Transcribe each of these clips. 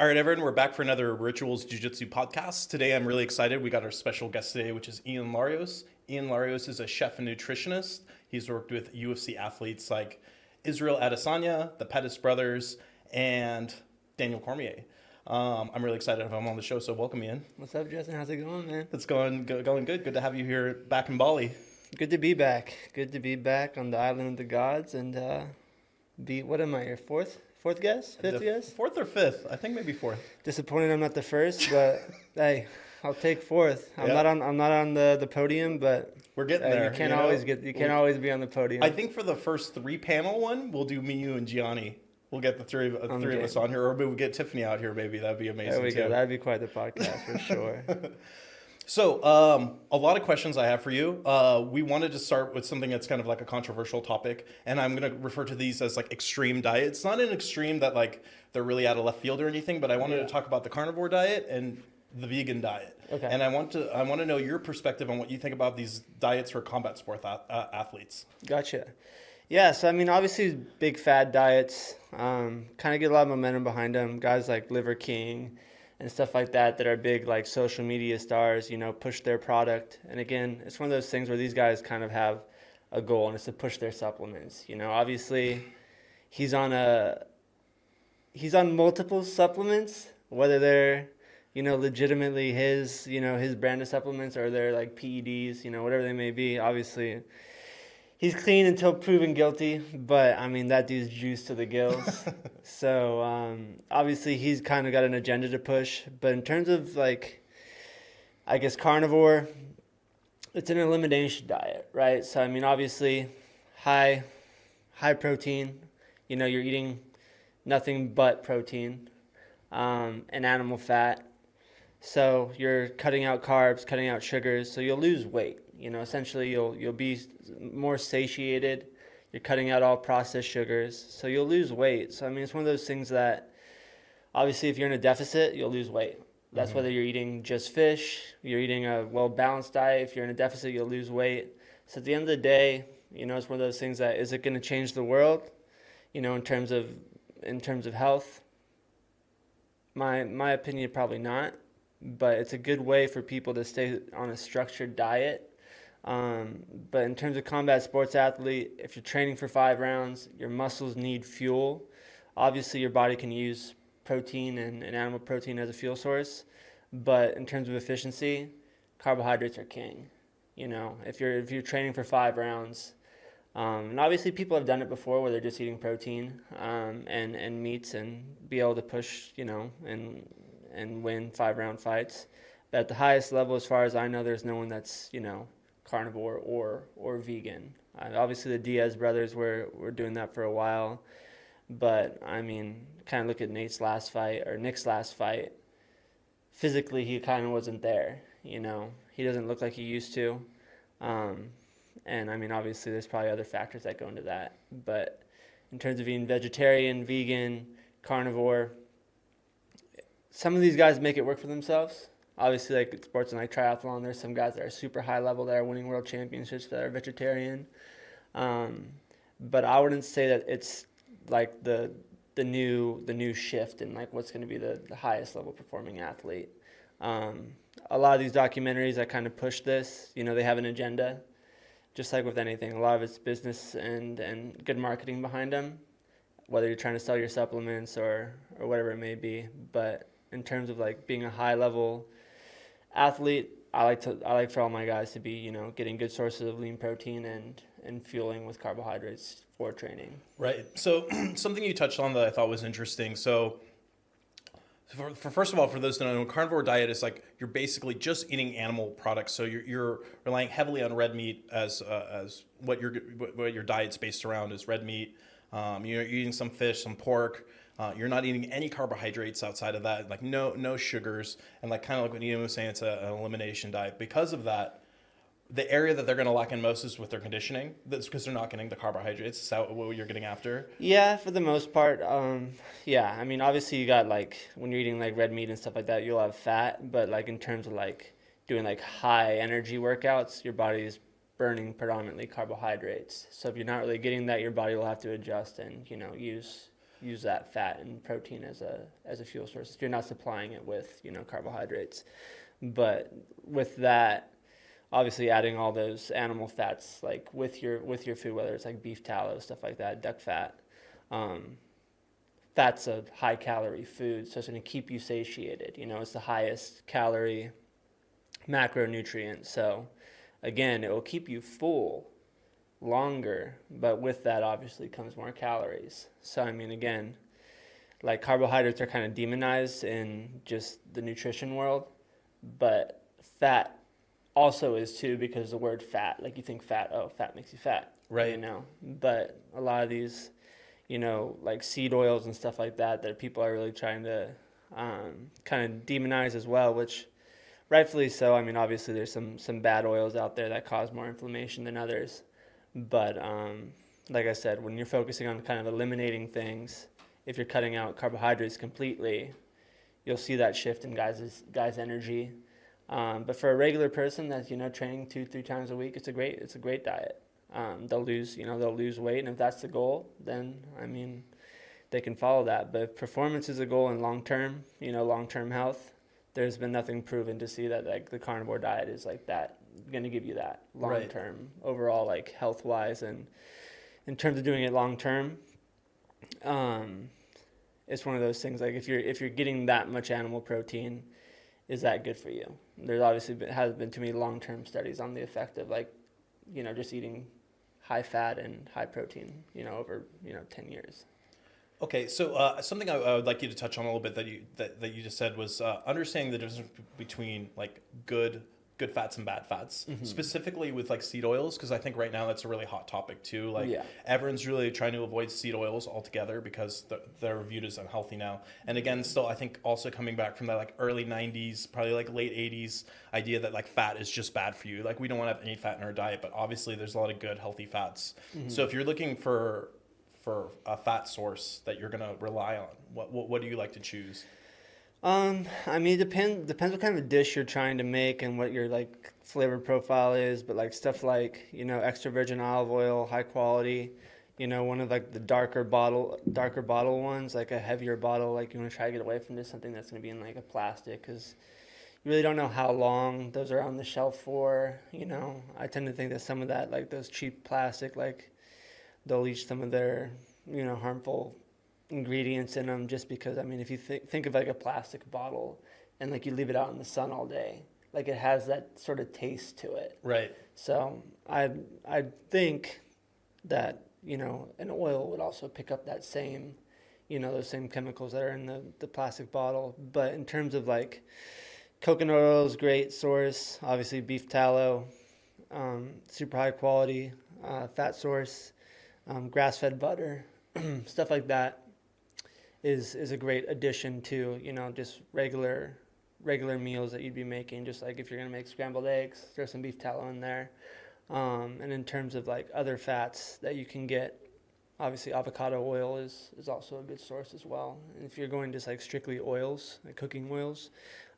All right, everyone, we're back for another Rituals Jiu-Jitsu podcast. Today, I'm really excited. We got our special guest today, which is Ian Larios. Ian Larios is a chef and nutritionist. He's worked with UFC athletes like Israel Adesanya, the Pettis brothers, and Daniel Cormier. I'm really excited to have him on the show, so welcome, Ian. What's up, Justin? How's it going, man? It's going good. Good to have you here back in Bali. Good to be back. Good to be back on the island of the gods and what am I, your fourth guest? Fifth guest? Fourth or fifth? I think maybe fourth. Disappointed I'm not the first, but hey, I'll take fourth. I'm Yeah. not on the podium, but We're getting there. you can't always be on the podium. I think for the first three panel one, we'll do me, you, and Gianni. We'll get the three of us on here, or maybe we'll get Tiffany out here. Maybe that'd be amazing. There we too. go. That'd be quite the podcast for sure. So, a lot of questions I have for you. We wanted to start with something that's kind of like a controversial topic, and I'm going to refer to these as like extreme diets. Not an extreme that like they're really out of left field or anything, but I wanted to talk about the carnivore diet and the vegan diet. Okay. And I want to know your perspective on what you think about these diets for combat sport athletes. Gotcha. Yeah, so I mean, obviously, big fad diets kind of get a lot of momentum behind them. Guys like Liver King and stuff like that are big like social media stars, push their product. And again, it's one of those things where these guys kind of have a goal, and it's to push their supplements. Obviously, he's on multiple supplements, whether they're legitimately his brand of supplements or they're like PEDs, whatever they may be. Obviously, he's clean until proven guilty, but I mean, that dude's juiced to the gills. So obviously he's kind of got an agenda to push. But in terms of like, I guess carnivore, it's an elimination diet, right? So I mean, obviously high protein, you're eating nothing but protein and animal fat. So you're cutting out carbs, cutting out sugars, so you'll lose weight. Essentially you'll be more satiated. You're cutting out all processed sugars, so you'll lose weight. So I mean, it's one of those things that obviously if you're in a deficit, you'll lose weight. That's whether you're eating just fish, you're eating a well-balanced diet. If you're in a deficit, you'll lose weight. So at the end of the day, it's one of those things that, is it going to change the world? In terms of health? My opinion, probably not. But it's a good way for people to stay on a structured diet. But in terms of combat sports athlete, if you're training for 5 rounds, your muscles need fuel. Obviously, your body can use protein and animal protein as a fuel source. But in terms of efficiency, carbohydrates are king. If you're training for 5 rounds, and obviously people have done it before where they're just eating protein and meats and be able to push, and win 5-round fights. But at the highest level, as far as I know, there's no one that's, carnivore or vegan. Obviously, the Diaz brothers were doing that for a while. But, I mean, kind of look at Nick's last fight. Physically, he kind of wasn't there, He doesn't look like he used to. And, I mean, obviously, there's probably other factors that go into that. But in terms of being vegetarian, vegan, carnivore, some of these guys make it work for themselves. Obviously, like sports and like triathlon, there's some guys that are super high level that are winning world championships that are vegetarian. But I wouldn't say that it's like the new shift in like what's going to be the highest level performing athlete. A lot of these documentaries that kind of push this, they have an agenda. Just like with anything, a lot of it's business and good marketing behind them, whether you're trying to sell your supplements or whatever it may be. But in terms of like being a high level athlete, I like for all my guys to be, getting good sources of lean protein and fueling with carbohydrates for training. Right. So something you touched on that I thought was interesting. So first of all, for those that don't know, carnivore diet is like you're basically just eating animal products. So you're relying heavily on red meat as what your diet's based around is red meat. You're eating some fish, some pork. You're not eating any carbohydrates outside of that, like no sugars, and like kind of like what Ian was saying, it's an elimination diet. Because of that, the area that they're going to lack in most is with their conditioning. That's because they're not getting the carbohydrates. Is that what you're getting after? Yeah, for the most part. Yeah, I mean, obviously you got like when you're eating like red meat and stuff like that, you'll have fat. But like in terms of like doing like high energy workouts, your body is burning predominantly carbohydrates. So if you're not really getting that, your body will have to adjust and use use that fat and protein as a fuel source if you're not supplying it with, carbohydrates. But with that, obviously adding all those animal fats like with your food, whether it's like beef tallow, stuff like that, duck fat. Fat's a high calorie food, so it's going to keep you satiated. It's the highest calorie macronutrient. So again, it will keep you full longer, but with that obviously comes more calories. So I mean, again, like carbohydrates are kind of demonized in just the nutrition world, but fat also is too, because the word fat, like you think fat, oh, fat makes you fat, right? But a lot of these, like seed oils and stuff like that people are really trying to kind of demonize as well, which rightfully so. I mean, obviously there's some bad oils out there that cause more inflammation than others. But like I said, when you're focusing on kind of eliminating things, if you're cutting out carbohydrates completely, you'll see that shift in guys' energy. But for a regular person that's training 2-3 times a week, it's a great diet. They'll lose weight, and if that's the goal, then I mean, they can follow that. But if performance is a goal in long-term health, there's been nothing proven to see that like the carnivore diet is like that going to give you that long-term overall, like health-wise, and in terms of doing it long-term. It's one of those things, like if you're getting that much animal protein, is that good for you? There's obviously has been too many long-term studies on the effect of like, just eating high fat and high protein, over 10 years. Okay, so something I would like you to touch on a little bit that you just said was understanding the difference between like good fats and bad fats, specifically with like seed oils, because I think right now that's a really hot topic too. Like everyone's really trying to avoid seed oils altogether because they're viewed as unhealthy now. And again, still I think also coming back from that like early 90s, probably like late 80s idea that like fat is just bad for you. Like we don't want to have any fat in our diet, but obviously there's a lot of good healthy fats. So if you're looking for a fat source that you're going to rely on, what do you like to choose? I mean, it depends what kind of dish you're trying to make and what your like flavor profile is, but like stuff like, extra virgin olive oil, high quality, one of like the darker bottle ones, like a heavier bottle, like you want to try to get away from just something that's going to be in like a plastic, because you really don't know how long those are on the shelf for. I tend to think that some of that, like those cheap plastic, like they'll leach some of their, harmful ingredients in them, just because, I mean, if you think of like a plastic bottle and like you leave it out in the sun all day, like it has that sort of taste to it. Right. So I think that, an oil would also pick up that same, those same chemicals that are in the plastic bottle. But in terms of like coconut oil is great source, obviously beef tallow, super high quality fat source, grass-fed butter, stuff like that is a great addition to, just regular meals that you'd be making. Just like if you're going to make scrambled eggs, throw some beef tallow in there. And in terms of like other fats that you can get, obviously avocado oil is also a good source as well. And if you're going just like strictly oils, like cooking oils,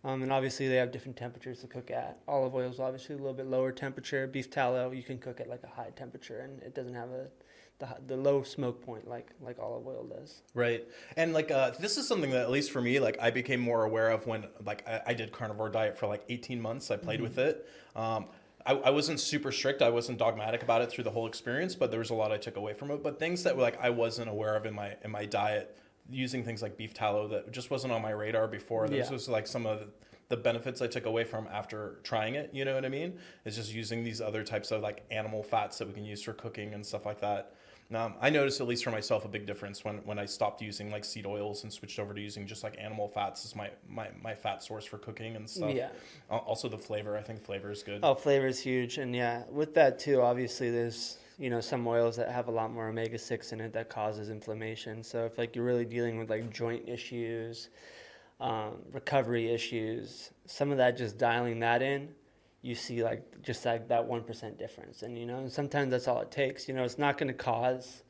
and obviously they have different temperatures to cook at. Olive oil is obviously a little bit lower temperature. Beef tallow, you can cook at like a high temperature, and it doesn't have the low smoke point like olive oil does. Right. And like this is something that, at least for me, like I became more aware of when like I did carnivore diet for like 18 months. I played with it. I wasn't super strict. I wasn't dogmatic about it through the whole experience, but there was a lot I took away from it. But things that like I wasn't aware of in my diet, using things like beef tallow that just wasn't on my radar before. This was like some of the benefits I took away from after trying it. You know what I mean? It's just using these other types of like animal fats that we can use for cooking and stuff like that. I noticed, at least for myself, a big difference when I stopped using like seed oils and switched over to using just like animal fats as my fat source for cooking and stuff. Yeah. Also the flavor. I think flavor is good. Oh, flavor is huge. And yeah, with that too, obviously there's, some oils that have a lot more omega-6 in it that causes inflammation. So if like you're really dealing with like joint issues, recovery issues, some of that, just dialing that in, you see like just like that 1% difference. And sometimes that's all it takes. It's not going to cause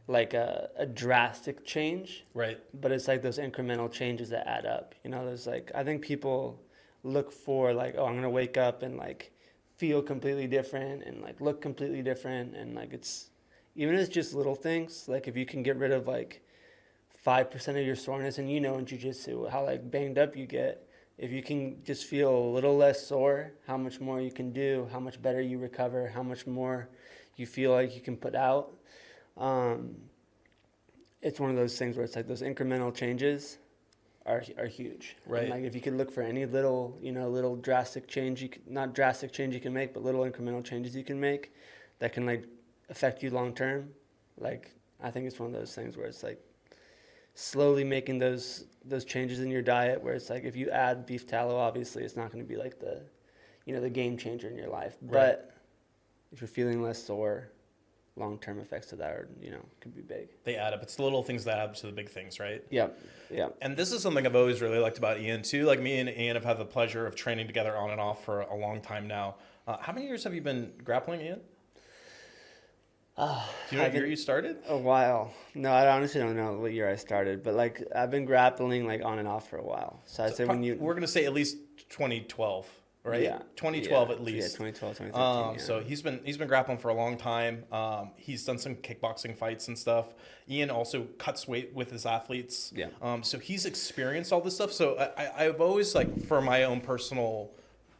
like a drastic change, right? But it's like those incremental changes that add up. There's like, I think people look for like, oh, I'm going to wake up and like feel completely different and like look completely different. And like, it's, even if it's just little things, like if you can get rid of like 5% of your soreness. And in jiu-jitsu, how like banged up you get. If you can just feel a little less sore, how much more you can do, how much better you recover, how much more you feel like you can put out. It's one of those things where it's like those incremental changes are huge. Right. And like if you could look for any little, little drastic change, not drastic change you can make, but little incremental changes you can make that can like affect you long term. Like I think it's one of those things where it's like slowly making those changes in your diet, where it's like if you add beef tallow, obviously it's not going to be like the game changer in your life. Right. But if you're feeling less sore, long-term effects of that are, could be big. They add up. It's the little things that add up to the big things, right? Yeah. And this is something I've always really liked about Ian too. Like me and Ian have had the pleasure of training together on and off for a long time now. How many years have you been grappling, Ian? Do you know what year you started? A while. No, I honestly don't know what year I started, but like I've been grappling like on and off for a while. So I'd say we're gonna say at least 2012. Right? Yeah. 2012 at least. Yeah, 2012, 2013. So he's been grappling for a long time. He's done some kickboxing fights and stuff. Ian also cuts weight with his athletes. Yeah. So he's experienced all this stuff. So I've always, like, for my own personal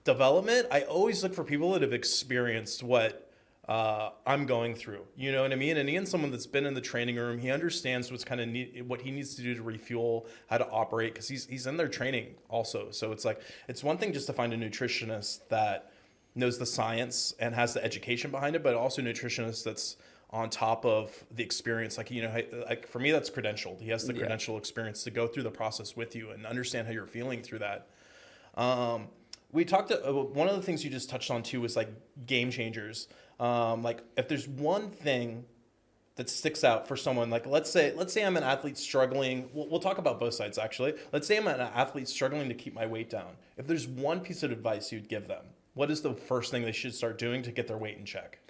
development, I always look for people that have experienced what I'm going through. You know what I mean? And Ian's someone that's been in the training room. He understands what he needs to do to refuel, how to operate, because he's in there training also. So it's like, it's one thing just to find a nutritionist that knows the science and has the education behind it, but also a nutritionist that's on top of the experience. Like for me, that's credentialed. He has the credential experience to go through the process with you and understand how you're feeling through that. We talked one of the things you just touched on too was like game changers. Like if there's one thing that sticks out for someone, like let's say I'm an athlete struggling. We'll talk about both sides actually. Let's say I'm an athlete struggling to keep my weight down. If there's one piece of advice you'd give them, what is the first thing they should start doing to get their weight in check?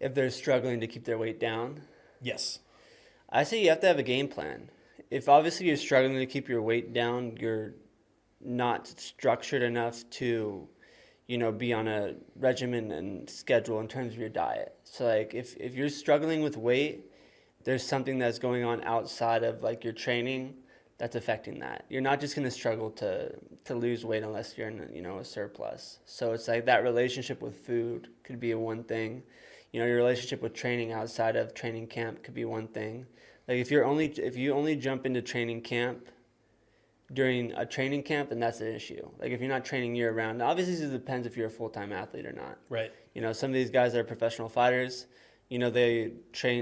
If they're struggling to keep their weight down? Yes. I say you have to have a game plan. If obviously you're struggling to keep your weight down, you're not structured enough to be on a regimen and schedule in terms of your diet. So like if you're struggling with weight, there's something that's going on outside of like your training that's affecting that. You're not just going to struggle to lose weight unless you're in a surplus. So it's like that relationship with food could be one thing. Your relationship with training outside of training camp could be one thing. Like if you only jump into training camp during a training camp, then that's an issue. Like if you're not training year round, obviously it depends if you're a full-time athlete or not. Right. Some of these guys that are professional fighters, they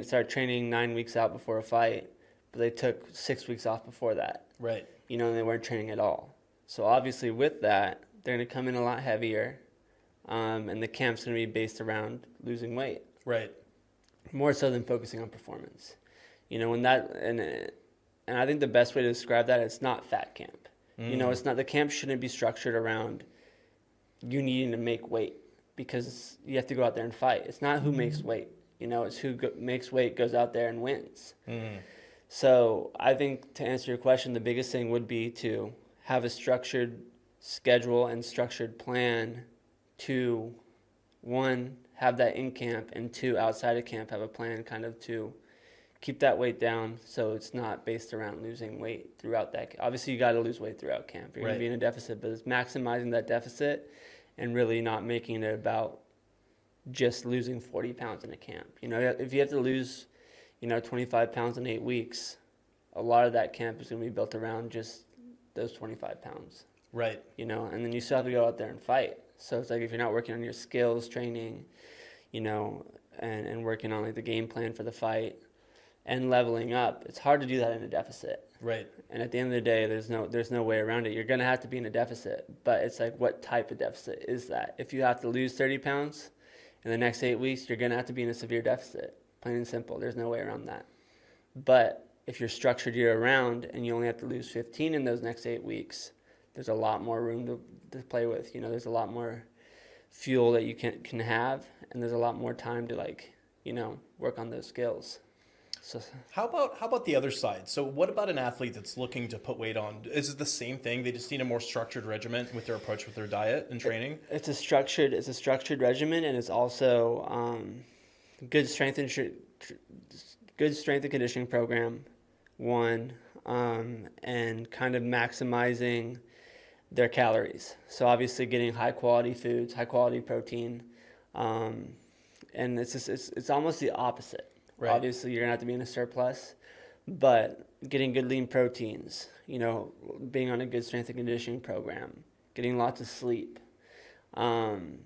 start training 9 weeks out before a fight, but they took 6 weeks off before that. Right. And they weren't training at all. So obviously with that, they're going to come in a lot heavier, and the camp's going to be based around losing weight. Right. More so than focusing on performance. And I think the best way to describe that, it's not fat camp. It's not, the camp shouldn't be structured around you needing to make weight because you have to go out there and fight. It's not who makes weight. It's who makes weight goes out there and wins. So I think to answer your question, the biggest thing would be to have a structured schedule and structured plan to, one, have that in camp, and two, outside of camp, have a plan kind of to keep that weight down so it's not based around losing weight throughout that. Obviously, you got to lose weight throughout camp. You're going to be in a deficit, but it's maximizing that deficit and really not making it about just losing 40 pounds in a camp. If you have to lose, 25 pounds in 8 weeks, a lot of that camp is going to be built around just those 25 pounds. Right. And then you still have to go out there and fight. So it's like if you're not working on your skills training, and working on like the game plan for the fight, and leveling up, it's hard to do that in a deficit. Right. And at the end of the day, there's no way around it. You're going to have to be in a deficit, but it's like, what type of deficit is that? If you have to lose 30 pounds in the next 8 weeks, you're going to have to be in a severe deficit, plain and simple. There's no way around that. But if you're structured year round and you only have to lose 15 in those next 8 weeks, there's a lot more room to play with. There's a lot more fuel that you can have, and there's a lot more time to work on those skills. So how about the other side? So what about an athlete that's looking to put weight on? Is it the same thing? They just need a more structured regimen with their approach with their diet and training? It's a structured regimen, and it's also good strength and conditioning program. One, and kind of maximizing their calories. So obviously getting high quality foods, high quality protein, and it's almost the opposite. Right. Obviously, you're gonna have to be in a surplus, but getting good lean proteins, being on a good strength and conditioning program, getting lots of sleep. And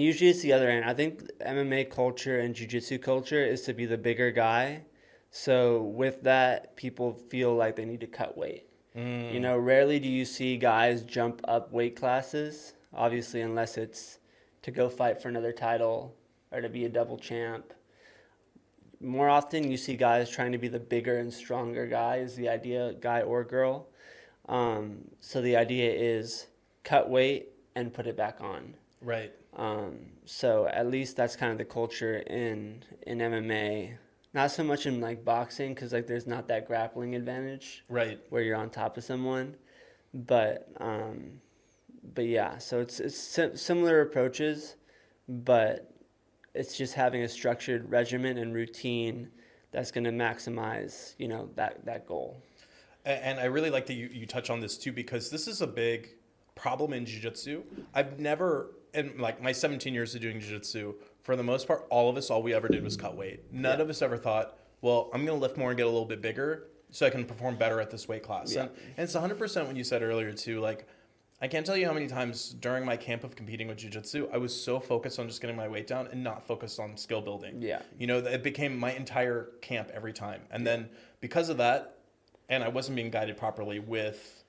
usually it's the other end. I think MMA culture and jiu-jitsu culture is to be the bigger guy. So with that, people feel like they need to cut weight. Rarely do you see guys jump up weight classes, obviously, unless it's to go fight for another title or to be a double champ. More often you see guys trying to be the bigger and stronger guy is the idea, guy or girl. So the idea is cut weight and put it back on. Right. So at least that's kind of the culture in MMA. Not so much in like boxing, because like there's not that grappling advantage. Right. Where you're on top of someone, but yeah. So it's similar approaches, but it's just having a structured regimen and routine that's going to maximize that goal. And I really like that you touch on this too, because this is a big problem in jiu-jitsu. I've never, in like my 17 years of doing jiu-jitsu, for the most part, all we ever did was cut weight. None of us ever thought, well, I'm going to lift more and get a little bit bigger so I can perform better at this weight class. Yeah. And it's 100% what you said earlier too. Like, I can't tell you how many times during my camp of competing with jiu-jitsu, I was so focused on just getting my weight down and not focused on skill building. Yeah. It became my entire camp every time. And then because of that, and I wasn't being guided properly with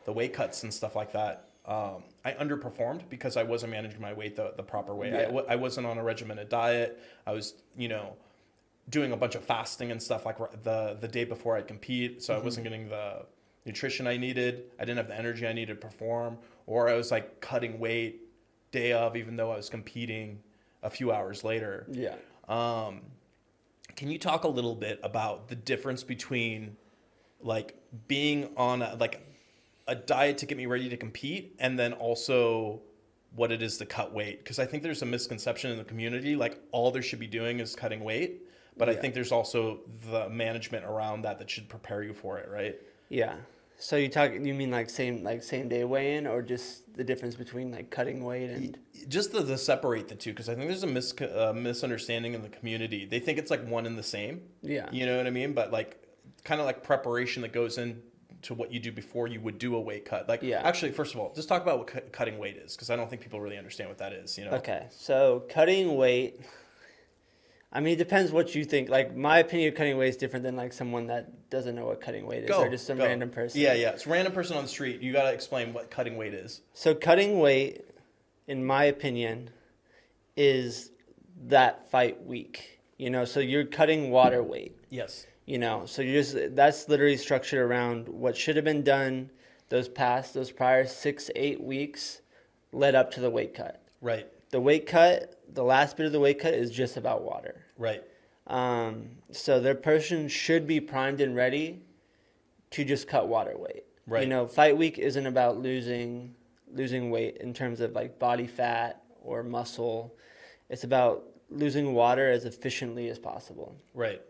the weight cuts and stuff like that, I underperformed because I wasn't managing my weight the proper way. Yeah. I wasn't on a regimented diet. I was, doing a bunch of fasting and stuff like the day before I'd compete. So I wasn't getting the nutrition I needed. I didn't have the energy I needed to perform. Or I was like cutting weight day of, even though I was competing a few hours later. Yeah. Can you talk a little bit about the difference between like being on a diet to get me ready to compete, and then also what it is to cut weight? Because I think there's a misconception in the community, like all there should be doing is cutting weight. But I think there's also the management around that should prepare you for it, right? Yeah. So you mean like same day weigh-in, or just the difference between like cutting weight and just the separate the two? Because I think there's a misunderstanding in the community. They think it's like one and the same. Yeah. You know what I mean? But like kind of like preparation that goes into what you do before you would do a weight cut. Like, actually, first of all, just talk about what cutting weight is, because I don't think people really understand what that is. Okay. So cutting weight, I mean, it depends what you think. Like, my opinion of cutting weight is different than like someone that doesn't know what cutting weight is, or just some random person. Yeah. It's a random person on the street. You got to explain what cutting weight is. So cutting weight, in my opinion, is that fight week. So you're cutting water weight. Yes. So that's literally structured around what should have been done those prior 6-8 weeks led up to the weight cut. Right. The weight cut, the last bit of the weight cut is just about water. Right. So their person should be primed and ready to just cut water weight. Right. Fight week isn't about losing weight in terms of like body fat or muscle. It's about losing water as efficiently as possible. Right.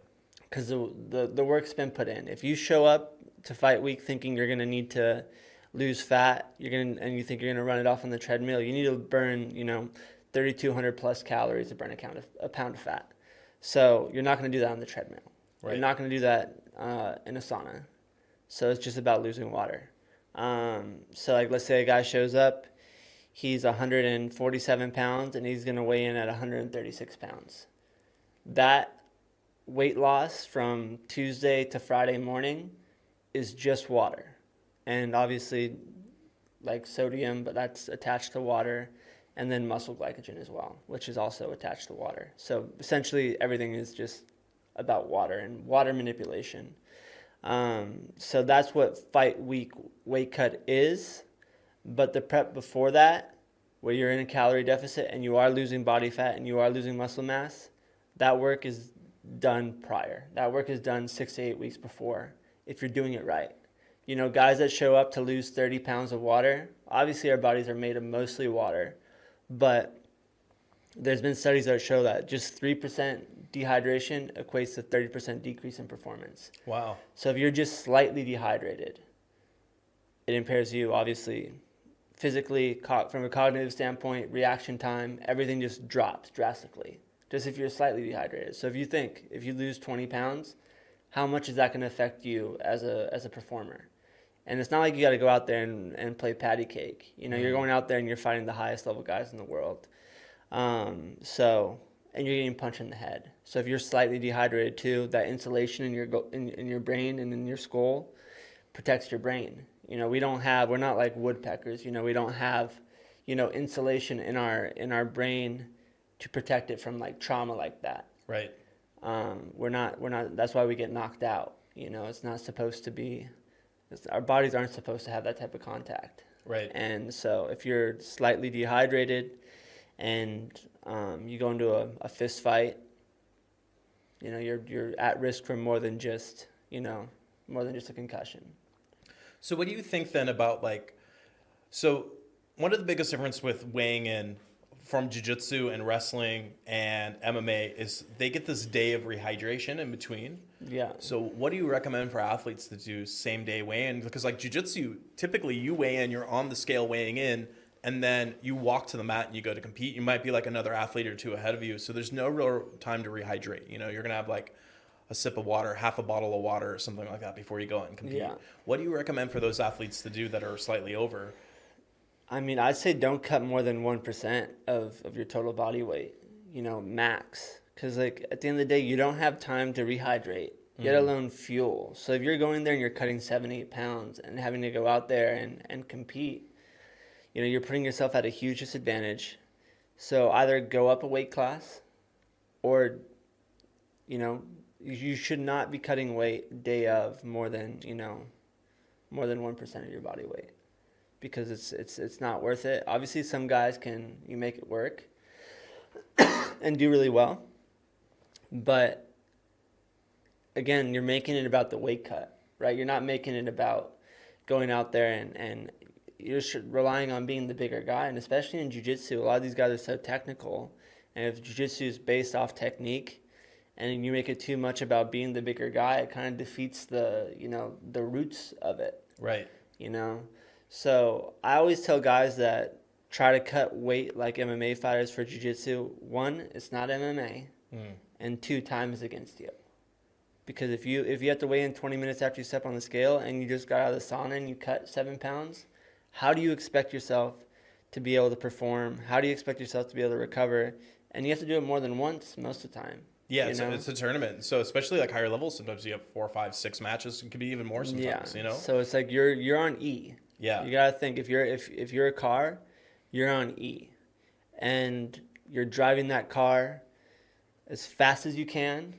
Because the work's been put in. If you show up to fight week thinking you're going to need to lose fat, and you think you're going to run it off on the treadmill, you need to burn 3,200 plus calories to burn a pound of fat. So you're not going to do that on the treadmill. Right. You're not going to do that in a sauna. So it's just about losing water. So like, let's say a guy shows up, he's 147 pounds and he's going to weigh in at 136 pounds. That weight loss from Tuesday to Friday morning is just water, and obviously like sodium, but that's attached to water, and then muscle glycogen as well, which is also attached to water. So essentially everything is just about water and water manipulation. So that's what fight week weight cut is. But the prep before that, where you're in a calorie deficit and you are losing body fat and you are losing muscle mass, that work is done prior. That work is done 6 to 8 weeks before, if you're doing it right. Guys that show up to lose 30 pounds of water, obviously our bodies are made of mostly water, but there's been studies that show that just 3% dehydration equates to 30% decrease in performance. Wow. So if you're just slightly dehydrated, it impairs you, obviously, physically, from a cognitive standpoint, reaction time, everything just drops drastically, just if you're slightly dehydrated. So if you lose 20 pounds, how much is that going to affect you as a performer? And it's not like you got to go out there and play patty cake. You know, you're going out there and you're fighting the highest level guys in the world. And you're getting punched in the head. So if you're slightly dehydrated too, that insulation in your brain and in your skull protects your brain. You know, we're not like woodpeckers. You know, we don't have, insulation in our brain to protect it from like trauma like that. Right. We're not. That's why we get knocked out. You know, it's not supposed to be. Our bodies aren't supposed to have that type of contact. Right. And so if you're slightly dehydrated and you go into a fist fight, you're at risk for more than just a concussion. So what do you think then about so one of the biggest difference with weighing in from jiu-jitsu and wrestling and MMA is they get this day of rehydration in between. Yeah. So what do you recommend for athletes to do same day weigh-in? Because like jiu-jitsu, typically you weigh in, you're on the scale weighing in, and then you walk to the mat and you go to compete. You might be like another athlete or two ahead of you. So there's no real time to rehydrate. You're going to have like a sip of water, half a bottle of water or something like that before you go out and compete. Yeah. What do you recommend for those athletes to do that are slightly over? I mean, I'd say don't cut more than 1% of your total body weight, max. Because, at the end of the day, you don't have time to rehydrate, let alone fuel. So if you're going there and you're cutting 7-8 pounds and having to go out there and compete, you're putting yourself at a huge disadvantage. So either go up a weight class or, you should not be cutting weight day of more than 1% of your body weight. Because it's not worth it. Obviously, some guys you make it work and do really well. But again, you're making it about the weight cut, right? You're not making it about going out there and you're relying on being the bigger guy. And especially in jiu-jitsu, a lot of these guys are so technical. And if jiu-jitsu is based off technique and you make it too much about being the bigger guy, it kind of defeats the roots of it. Right. So I always tell guys that try to cut weight like MMA fighters for jiu-jitsu. 1, it's not MMA, and 2, time is against you. Because if you have to weigh in 20 minutes after you step on the scale and you just got out of the sauna and you cut 7 pounds, how do you expect yourself to be able to perform? How do you expect yourself to be able to recover? And you have to do it more than once most of the time. Yeah, it's a tournament. So especially like higher levels, sometimes you have 4, 5, 6 matches. It could be even more sometimes. So it's like you're on E. Yeah. You gotta think if you're a car, you're on E, and you're driving that car as fast as you can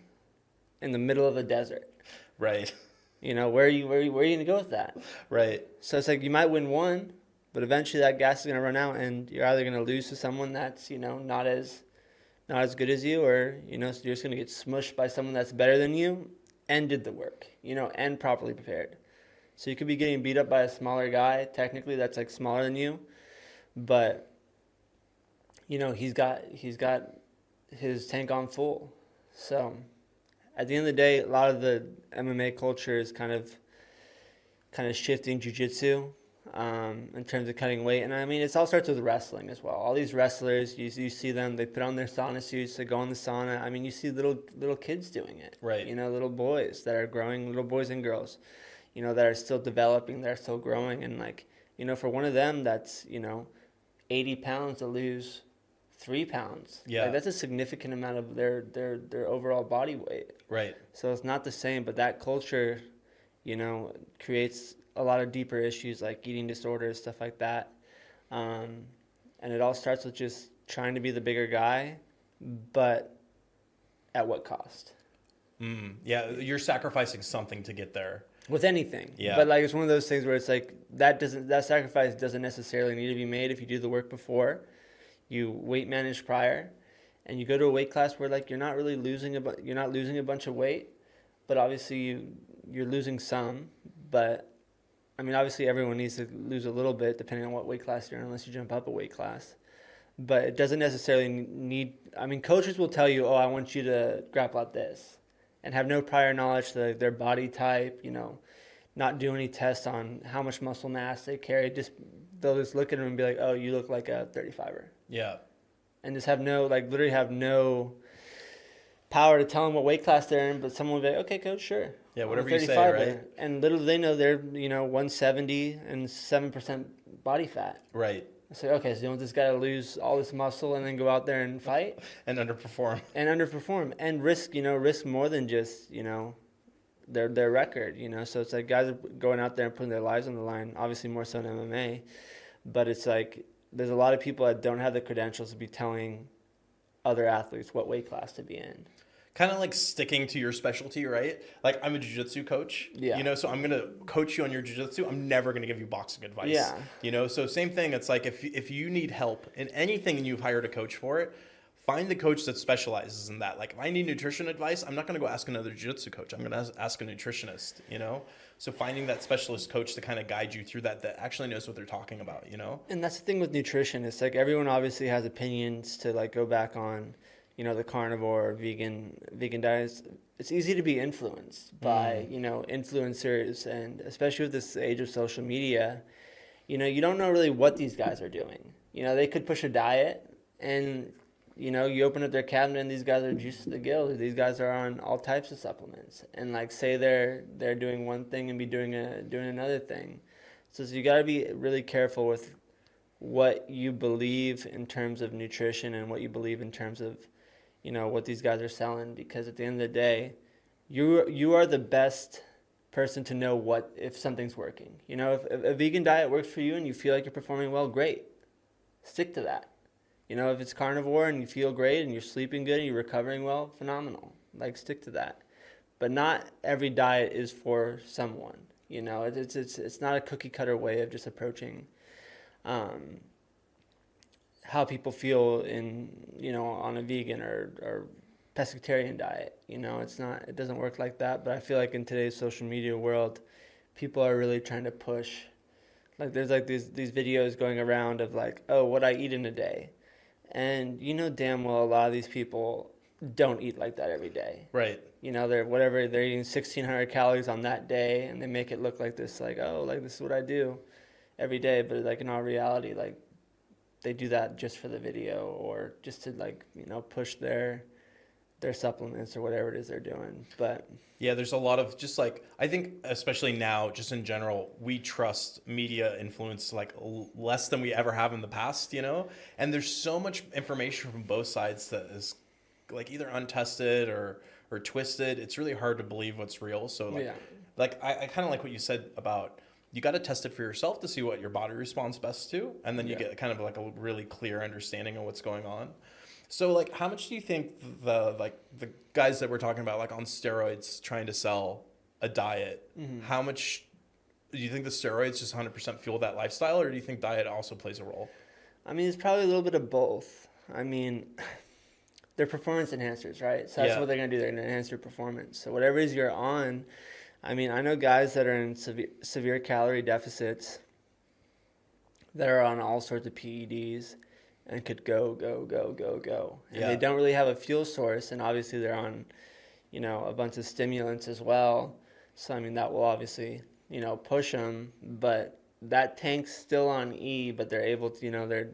in the middle of a desert. Right. Where are you gonna go with that? Right. So it's like you might win one, but eventually that gas is gonna run out, and you're either gonna lose to someone that's not as good as you, or so you're just gonna get smushed by someone that's better than you and did the work, and properly prepared. So you could be getting beat up by a smaller guy, technically that's like smaller than you, but he's got his tank on full. So at the end of the day, a lot of the MMA culture is kind of shifting jiu-jitsu in terms of cutting weight. And I mean, it all starts with wrestling as well. All these wrestlers, you see them, they put on their sauna suits, they go in the sauna. I mean, you see little kids doing it. Right. Little boys that are growing, little boys and girls. That are still developing, they're still growing. And, for one of them that's, 80 pounds to lose 3 pounds. Yeah. That's a significant amount of their overall body weight. Right. So it's not the same, but that culture, creates a lot of deeper issues like eating disorders, stuff like that. And it all starts with just trying to be the bigger guy, but at what cost? Yeah, you're sacrificing something to get there. With anything. Yeah. But it's one of those things where it's like that sacrifice doesn't necessarily need to be made if you do the work before, you weight manage prior, and you go to a weight class where you're not really losing a bunch of weight, but obviously you're losing some. But I mean, obviously everyone needs to lose a little bit depending on what weight class you're in, unless you jump up a weight class. but it doesn't necessarily need. I mean, coaches will tell you, "Oh, I want you to grapple at this," and have no prior knowledge to their body type. Not do any tests on how much muscle mass they carry. They'll just look at them and be like, "Oh, you look like a 35er," Yeah. and just literally have no power to tell them what weight class they're in. But someone will be like, "Okay, coach, sure." Yeah, I'm whatever a you say, 35er." right? And little do they know they're 170 and 7% body fat. Right. So okay, so you want this guy to lose all this muscle and then go out there and fight And underperform. and risk more than just their record. So it's like guys are going out there and putting their lives on the line. Obviously more so in MMA, but it's like there's a lot of people that don't have the credentials to be telling other athletes what weight class to be in. Kind of like sticking to your specialty, right? Like I'm a jiu-jitsu coach, Yeah. so I'm going to coach you on your jiu-jitsu. I'm never going to give you boxing advice. Yeah. So same thing. It's like if you need help in anything and you've hired a coach for it, find the coach that specializes in that. Like if I need nutrition advice, I'm not going to go ask another jiu-jitsu coach. I'm going to ask a nutritionist, So finding that specialist coach to kind of guide you through that actually knows what they're talking about, And that's the thing with nutrition. It's like everyone obviously has opinions to like go back on, the carnivore or vegan diets. It's easy to be influenced by, influencers, and especially with this age of social media, you don't know really what these guys are doing. They could push a diet and, you open up their cabinet and these guys are juiced to the gills. These guys are on all types of supplements and like say they're doing one thing and be doing another thing. So you got to be really careful with what you believe in terms of nutrition and what you believe in terms of what these guys are selling, because at the end of the day, you are the best person to know what if something's working. If a vegan diet works for you and you feel like you're performing well, great. Stick to that. If it's carnivore and you feel great and you're sleeping good and you're recovering well, phenomenal. Like stick to that. But not every diet is for someone. It's not a cookie cutter way of just approaching how people feel on a vegan or pescatarian diet. It doesn't work like that. But I feel like in today's social media world, people are really trying to push. Like there's like these videos going around of like, oh, what I eat in a day. And damn well a lot of these people don't eat like that every day. Right. They're eating 1,600 calories on that day, and they make it look like this, like, oh, like this is what I do every day. But like in all reality, like they do that just for the video or just to like push their supplements or whatever it is they're doing. But yeah, there's a lot of just like, I think especially now, just in general, we trust media influence like less than we ever have in the past, and there's so much information from both sides that is like either untested or twisted. It's really hard to believe what's real. So like I kind of like what you said about you got to test it for yourself to see what your body responds best to, and then you get kind of like a really clear understanding of what's going on. So like, how much do you think the guys that we're talking about, like on steroids, trying to sell a diet, how much do you think the steroids just 100% fuel that lifestyle, or do you think diet also plays a role? I mean, it's probably a little bit of both. I mean, they're performance enhancers, right? So that's what they're going to do. They're going to enhance your performance. So whatever it is you're on, I mean, I know guys that are in severe calorie deficits that are on all sorts of PEDs and could go. And they don't really have a fuel source, and obviously they're on, a bunch of stimulants as well. So, I mean, that will obviously, push them, but that tank's still on E, but they're able to,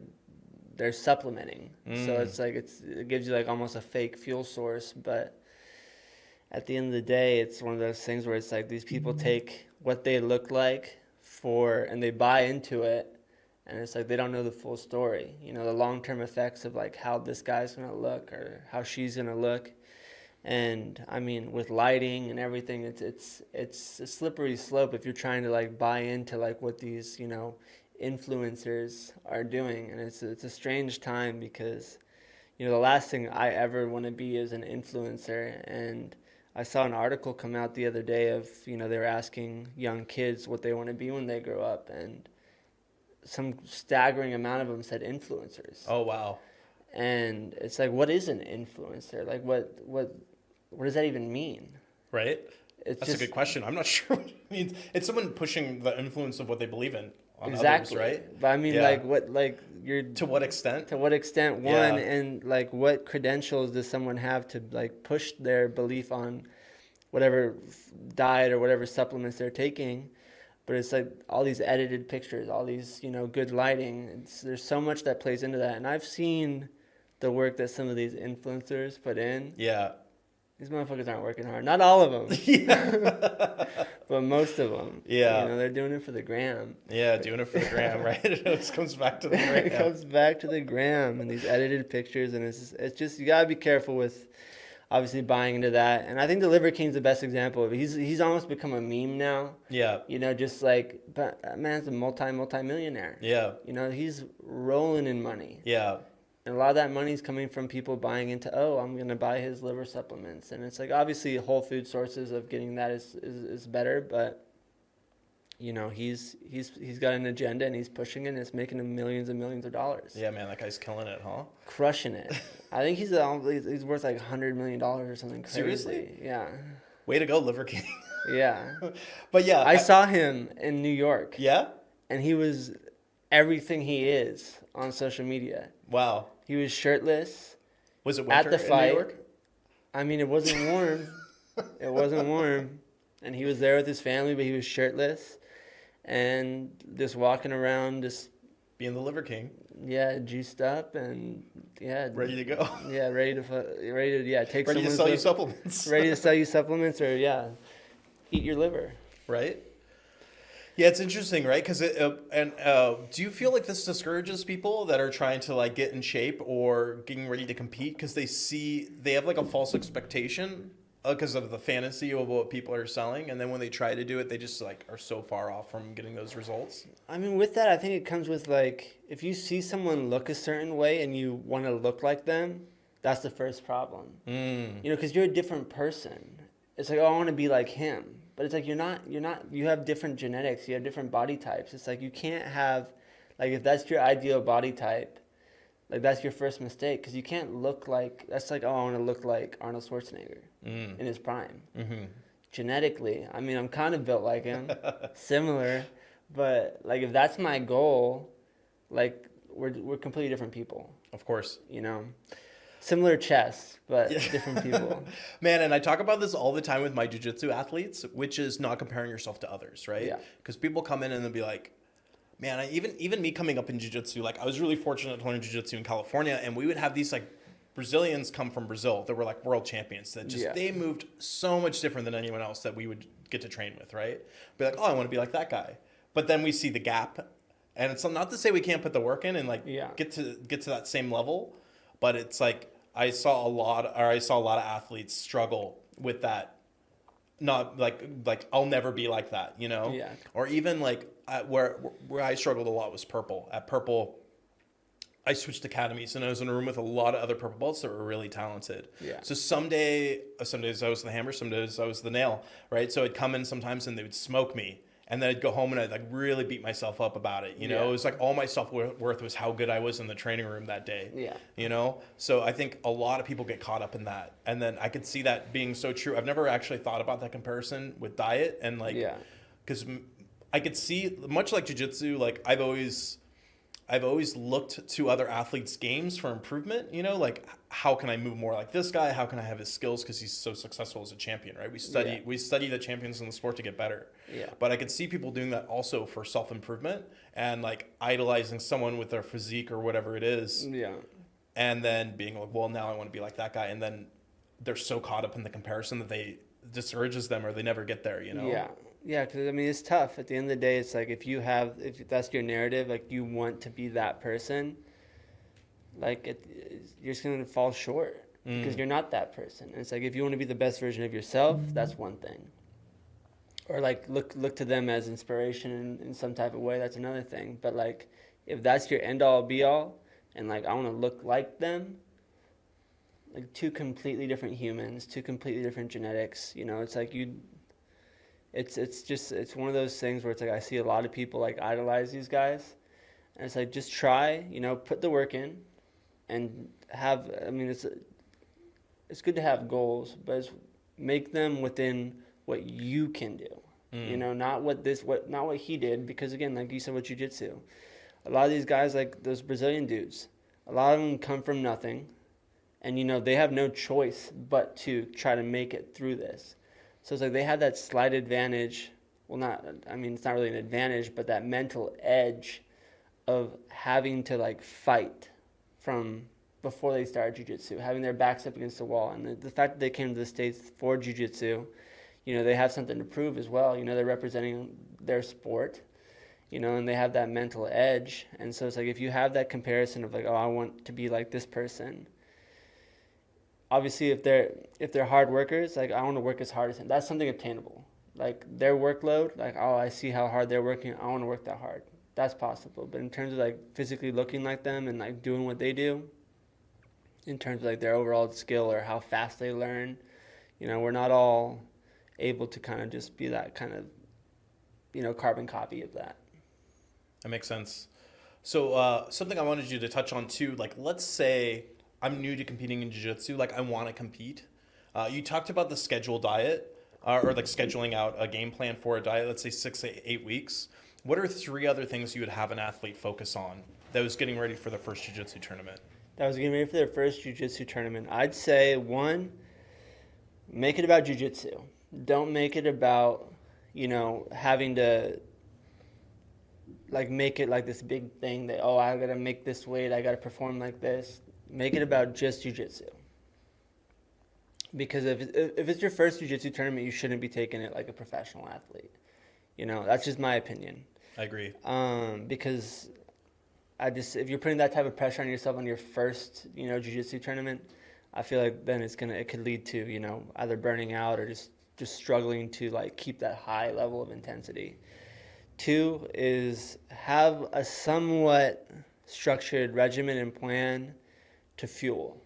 they're supplementing. So it's like, it gives you like almost a fake fuel source, but at the end of the day, it's one of those things where it's like these people take what they look like and they buy into it. And it's like they don't know the full story, the long-term effects of like how this guy's going to look or how she's going to look. And I mean, with lighting and everything, it's a slippery slope if you're trying to like buy into like what these, influencers are doing. And it's a strange time because, the last thing I ever want to be is an influencer. And I saw an article come out the other day of, they were asking young kids what they want to be when they grow up, and some staggering amount of them said influencers. Oh, wow. And it's like, what is an influencer? Like, what does that even mean? Right? That's a good question. I'm not sure what it means. It's someone pushing the influence of what they believe in on exactly. others, right? But I mean, Yeah. like, what, like, you're To what extent? to what extent, one, Yeah. and like, what credentials does someone have to like push their belief on whatever diet or whatever supplements they're taking? But it's like all these edited pictures, all these, you know, good lighting. There's so much that plays into that. And I've seen the work that some of these influencers put in. Yeah. These motherfuckers aren't working hard. Not all of them, Yeah. but most of them. Yeah. You know, they're doing it for the gram. Yeah, doing it for the gram, right? It always comes back to the gram. It comes back to the gram and these edited pictures. And it's just, you got to be careful with obviously buying into that. And I think the Liver King's the best example of it. He's almost become a meme now. Yeah. You know, just like, but that man's a multi-millionaire. Yeah. You know, he's rolling in money. Yeah. And a lot of that money is coming from people buying into, oh, I'm going to buy his liver supplements. And it's like, obviously, whole food sources of getting that is better. But, you know, he's got an agenda and he's pushing it and it's making him millions and millions of dollars. Yeah, man, that guy's killing it, huh? Crushing it. I think he's worth like $100 million or something crazy. Seriously? Yeah. Way to go, Liver King. Yeah. But yeah. I saw him in New York. Yeah? And he was everything he is on social media. Wow. He was shirtless. Was it winter at the fight. in New York? I mean, it wasn't warm. It wasn't warm. And he was there with his family, but he was shirtless. And just walking around, just, Being the Liver King. yeah, juiced up and, yeah. Ready to go. Yeah, ready to take Ready to someone's sell you liver- supplements. Ready to sell you supplements or, yeah, eat your liver. Right? Yeah, it's interesting, right? Because do you feel like this discourages people that are trying to like get in shape or getting ready to compete because they have like a false expectation because of the fantasy of what people are selling, and then when they try to do it, they just like are so far off from getting those results? I mean, with that, I think it comes with like, if you see someone look a certain way and you want to look like them, that's the first problem. You know, because you're a different person. It's like, oh, I want to be like him. But it's like, you're not, you have different genetics, you have different body types. It's like, you can't have, like, if that's your ideal body type, like, that's your first mistake. Because you can't look like, that's like, oh, I want to look like Arnold Schwarzenegger in his prime. Mm-hmm. Genetically, I mean, I'm kind of built like him, similar. But, like, if that's my goal, like, we're completely different people. Of course. You know? Similar chest, but different people. Man, and I talk about this all the time with my jiu-jitsu athletes, which is not comparing yourself to others, right? Yeah. Because people come in and they'll be like, man, even me coming up in jiu-jitsu, like I was really fortunate to learn jiu-jitsu in California, and we would have these like Brazilians come from Brazil that were like world champions that just, they moved so much different than anyone else that we would get to train with, right? Be like, oh, I want to be like that guy. But then we see the gap, and it's not to say we can't put the work in and like get to that same level. But it's like I saw a lot of athletes struggle with that. Not like I'll never be like that, you know? Yeah. Or even like where I struggled a lot was purple. At purple, I switched academies and I was in a room with a lot of other purple belts that were really talented. Yeah. So some days I was the hammer, some days I was the nail, right? So I'd come in sometimes and they would smoke me. And then I'd go home and I'd like really beat myself up about it. You know, it was like all my self-worth was how good I was in the training room that day. Yeah. You know, so I think a lot of people get caught up in that. And then I could see that being so true. I've never actually thought about that comparison with diet and like, because I could see, much like jiu-jitsu, like I've always looked to other athletes' games for improvement, you know, like how can I move more like this guy? How can I have his skills because he's so successful as a champion, right? We study the champions in the sport to get better. Yeah. But I could see people doing that also for self-improvement and like idolizing someone with their physique or whatever it is. Yeah. And then being like, well, now I want to be like that guy. And then they're so caught up in the comparison that they discourages them or they never get there, you know? Yeah. Yeah, because, I mean, it's tough. At the end of the day, it's like if that's your narrative, like you want to be that person, like you're just going to fall short because you're not that person. And it's like if you want to be the best version of yourself, that's one thing. Or like look to them as inspiration in some type of way, that's another thing. But like if that's your end all be all and like I want to look like them, like two completely different humans, two completely different genetics, you know, it's like it's one of those things where it's like I see a lot of people like idolize these guys, and it's like just try, you know, put the work in, and have. I mean, it's good to have goals, but make them within what you can do. You know, not what he did, because again, like you said with jiu-jitsu, a lot of these guys, like those Brazilian dudes, a lot of them come from nothing, and you know, they have no choice but to try to make it through this. So it's like they have that slight advantage. Well, it's not really an advantage, but that mental edge of having to like fight from before they started jiu-jitsu, having their backs up against the wall. And the fact that they came to the States for jiu-jitsu, you know, they have something to prove as well. You know, they're representing their sport, you know, and they have that mental edge. And so it's like, if you have that comparison of like, oh, I want to be like this person. Obviously, if they're hard workers, like, I want to work as hard as him. That's something obtainable. Like their workload, like, oh, I see how hard they're working. I want to work that hard. That's possible. But in terms of like physically looking like them and like doing what they do, in terms of like their overall skill or how fast they learn, you know, we're not all able to kind of just be that kind of, you know, carbon copy of that. That makes sense. So something I wanted you to touch on too, like, let's say I'm new to competing in jiu-jitsu, like I want to compete. You talked about the schedule diet, or like scheduling out a game plan for a diet, let's say 6 to 8 weeks. What are 3 other things you would have an athlete focus on that was getting ready for their first jiu-jitsu tournament? That was getting ready for their first jiu-jitsu tournament. I'd say, 1, make it about jiu-jitsu. Don't make it about, you know, having to like make it like this big thing that, oh, I gotta make this weight, I gotta perform like this. Make it about just jiu-jitsu. Because if it's your first jiu-jitsu tournament, you shouldn't be taking it like a professional athlete. You know, that's just my opinion. I agree. Because if you're putting that type of pressure on yourself on your first, you know, jiu-jitsu tournament, I feel like then it could lead to, you know, either burning out or just struggling to like keep that high level of intensity. 2 is have a somewhat structured regimen and plan to fuel.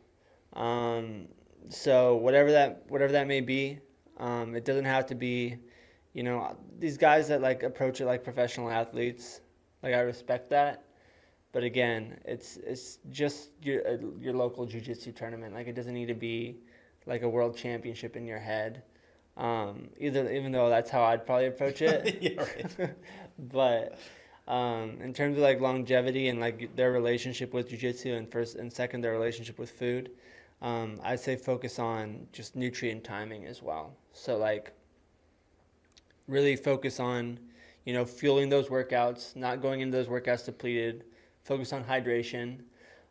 So whatever that may be, it doesn't have to be, you know, these guys that like approach it like professional athletes, like I respect that. But again, it's just your local jiu-jitsu tournament. Like, it doesn't need to be like a world championship in your head. Even though that's how I'd probably approach it. Yeah, right. But in terms of like longevity and like their relationship with jiu-jitsu, and second, their relationship with food, I'd say focus on just nutrient timing as well. So like really focus on, you know, fueling those workouts, not going into those workouts depleted. Focus on hydration,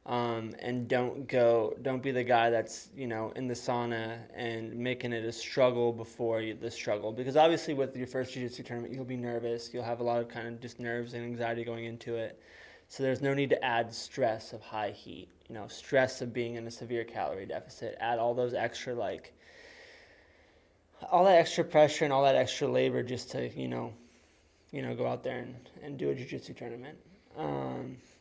and don't be the guy that's, you know, in the sauna and making it a struggle before the struggle. Because obviously with your first jiu-jitsu tournament, you'll be nervous. You'll have a lot of kind of just nerves and anxiety going into it. So there's no need to add stress of high heat, you know, stress of being in a severe calorie deficit. Add all those extra, like, all that extra pressure and all that extra labor just to, you know, go out there and do a jiu-jitsu tournament.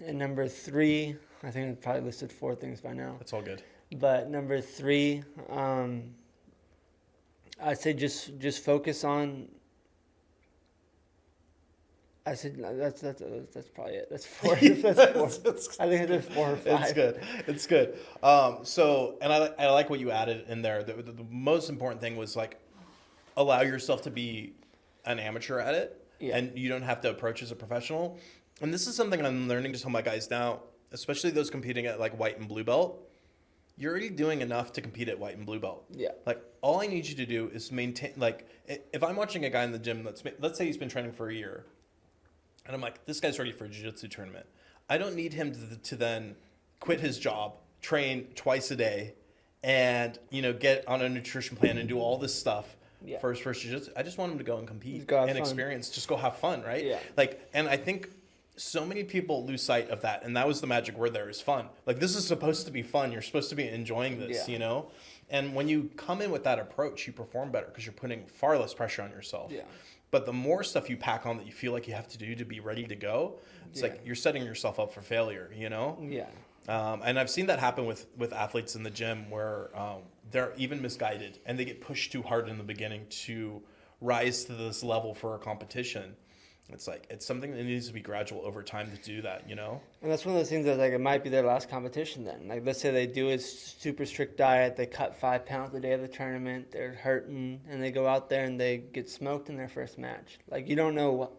And number 3, I think I probably listed 4 things by now. That's all good. But number 3, I'd say just focus on. I said that's probably it. That's 4. That's 4. I think there's 4 or 5. It's good. So, and I like what you added in there. The most important thing was like allow yourself to be an amateur at it, and you don't have to approach as a professional. And this is something I'm learning to tell my guys now, especially those competing at like white and blue belt. You're already doing enough to compete at white and blue belt. Yeah. Like, all I need you to do is maintain, like, if I'm watching a guy in the gym, let's say he's been training for a year, and I'm like, this guy's ready for a jiu-jitsu tournament. I don't need him to then quit his job, train twice a day, and, you know, get on a nutrition plan and do all this stuff for his first jiu-jitsu. I just want him to go and compete and experience, just go have fun, right? Yeah. Like, and I think so many people lose sight of that, and that was the magic word there, is fun. Like, this is supposed to be fun. You're supposed to be enjoying this, you know? And when you come in with that approach, you perform better because you're putting far less pressure on yourself. Yeah. But the more stuff you pack on that you feel like you have to do to be ready to go, it's like you're setting yourself up for failure, you know? Yeah. And I've seen that happen with athletes in the gym where they're even misguided and they get pushed too hard in the beginning to rise to this level for a competition. it's something that needs to be gradual over time to do that, you know? And that's one of those things that like it might be their last competition then. Like let's say they do a super strict diet, they cut 5 pounds the day of the tournament, they're hurting, and they go out there and they get smoked in their first match. Like you don't know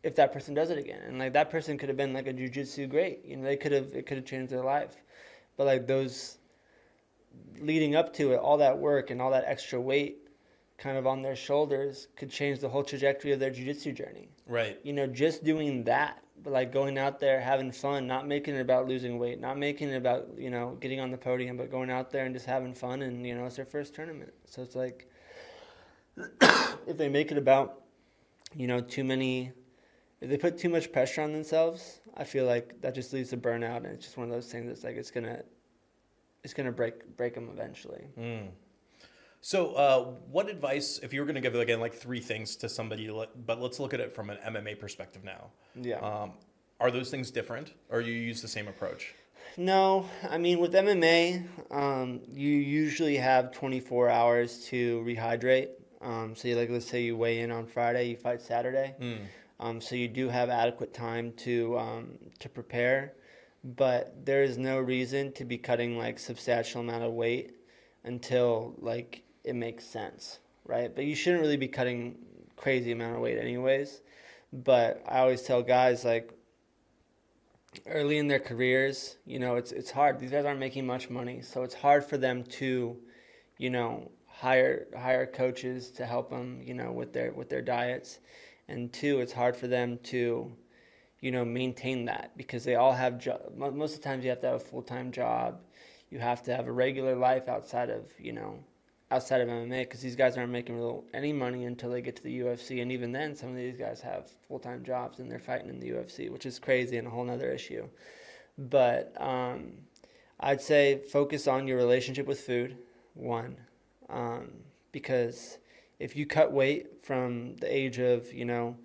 if that person does it again, and like that person could have been like a jiu-jitsu great, you know, it could have changed their life. But like those leading up to it, all that work and all that extra weight kind of on their shoulders could change the whole trajectory of their jiu-jitsu journey. Right. You know, just doing that, but like going out there, having fun, not making it about losing weight, not making it about, you know, getting on the podium, but going out there and just having fun, and, you know, it's their first tournament. So it's like, if they make it about, you know, if they put too much pressure on themselves, I feel like that just leads to burnout, and it's just one of those things that's like, it's gonna break them eventually. So, what advice, if you were going to give, again, like 3 things to somebody, but let's look at it from an MMA perspective now. Yeah. Are those things different, or you use the same approach? No, I mean, with MMA, you usually have 24 hours to rehydrate. So, let's say you weigh in on Friday, you fight Saturday. So you do have adequate time to prepare, but there is no reason to be cutting like substantial amount of weight until like it makes sense, right? But you shouldn't really be cutting crazy amount of weight anyways. But I always tell guys like early in their careers, you know, it's hard. These guys aren't making much money, so it's hard for them to, you know, hire coaches to help them, you know, with their diets. And 2, it's hard for them to, you know, maintain that because they all have most of the times you have to have a full-time job. You have to have a regular life outside of MMA, because these guys aren't making any money until they get to the UFC. And even then, some of these guys have full-time jobs and they're fighting in the UFC, which is crazy and a whole nother issue. But I'd say focus on your relationship with food, one, because if you cut weight from the age of, you know,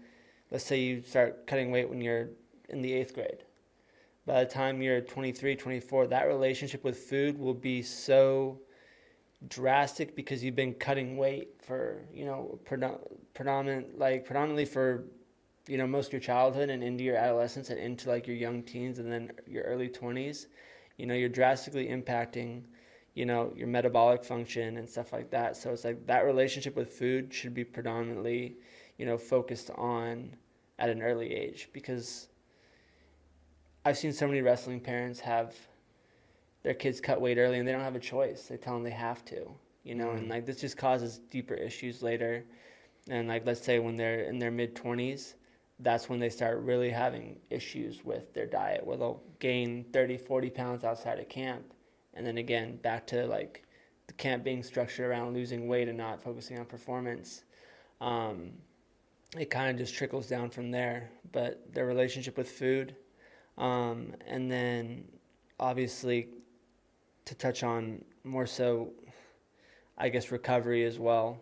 let's say you start cutting weight when you're in the 8th grade. By the time you're 23, 24, that relationship with food will be so drastic because you've been cutting weight for, you know, predominantly for, you know, most of your childhood and into your adolescence and into like your young teens and then your early 20s. You know, you're drastically impacting, you know, your metabolic function and stuff like that. So it's like that relationship with food should be predominantly, you know, focused on at an early age, because I've seen so many wrestling parents have their kids cut weight early and they don't have a choice. They tell them they have to, you know, and like this just causes deeper issues later. And like, let's say when they're in their mid-20s, that's when they start really having issues with their diet, where they'll gain 30, 40 pounds outside of camp. And then again, back to like the camp being structured around losing weight and not focusing on performance. It kind of just trickles down from there. But their relationship with food, and then obviously to touch on more so, I guess, recovery as well.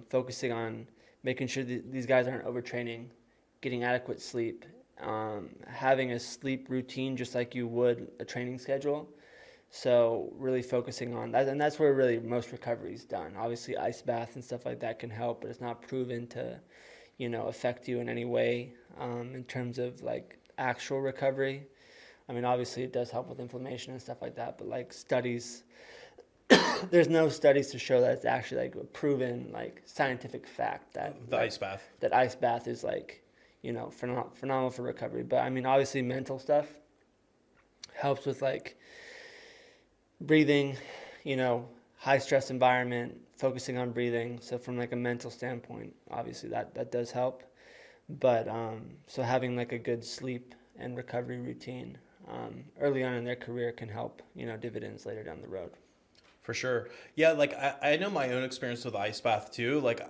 Focusing on making sure that these guys aren't overtraining, getting adequate sleep, having a sleep routine just like you would a training schedule. So really focusing on that, and that's where really most recovery is done. Obviously, ice bath and stuff like that can help, but it's not proven to, you know, affect you in any way in terms of like actual recovery. I mean, obviously it does help with inflammation and stuff like that, but like studies, there's no studies to show that it's actually like a proven like scientific fact that the ice bath. That ice bath is like, you know, phenomenal for recovery. But I mean, obviously mental stuff helps with like breathing, you know, high stress environment, focusing on breathing. So from like a mental standpoint, obviously that does help. But so having like a good sleep and recovery routine early on in their career can help, you know, dividends later down the road. For sure. Yeah, like I know my own experience with ice bath too. Like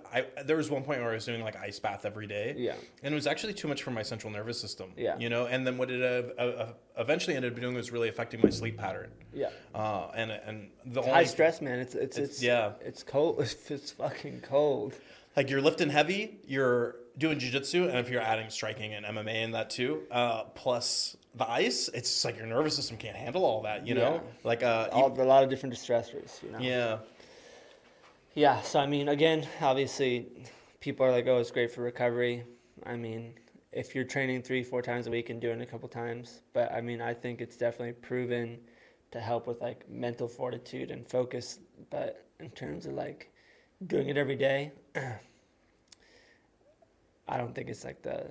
there was one point where I was doing like ice bath every day. Yeah. And it was actually too much for my central nervous system. Yeah. You know, and then what it eventually ended up doing was really affecting my sleep pattern. Yeah. And the high stress, man. It's yeah. It's cold. It's fucking cold. Like you're lifting heavy, you're doing jiu-jitsu, and if you're adding striking and MMA in that too, plus the ice, it's just like your nervous system can't handle all that, you know? Like a lot of different distressors, you know? Yeah. Yeah, so I mean, again, obviously, people are like, oh, it's great for recovery. I mean, if you're training 3-4 times a week and doing it a couple times. But I mean, I think it's definitely proven to help with like mental fortitude and focus. But in terms of like doing it every day, I don't think it's like the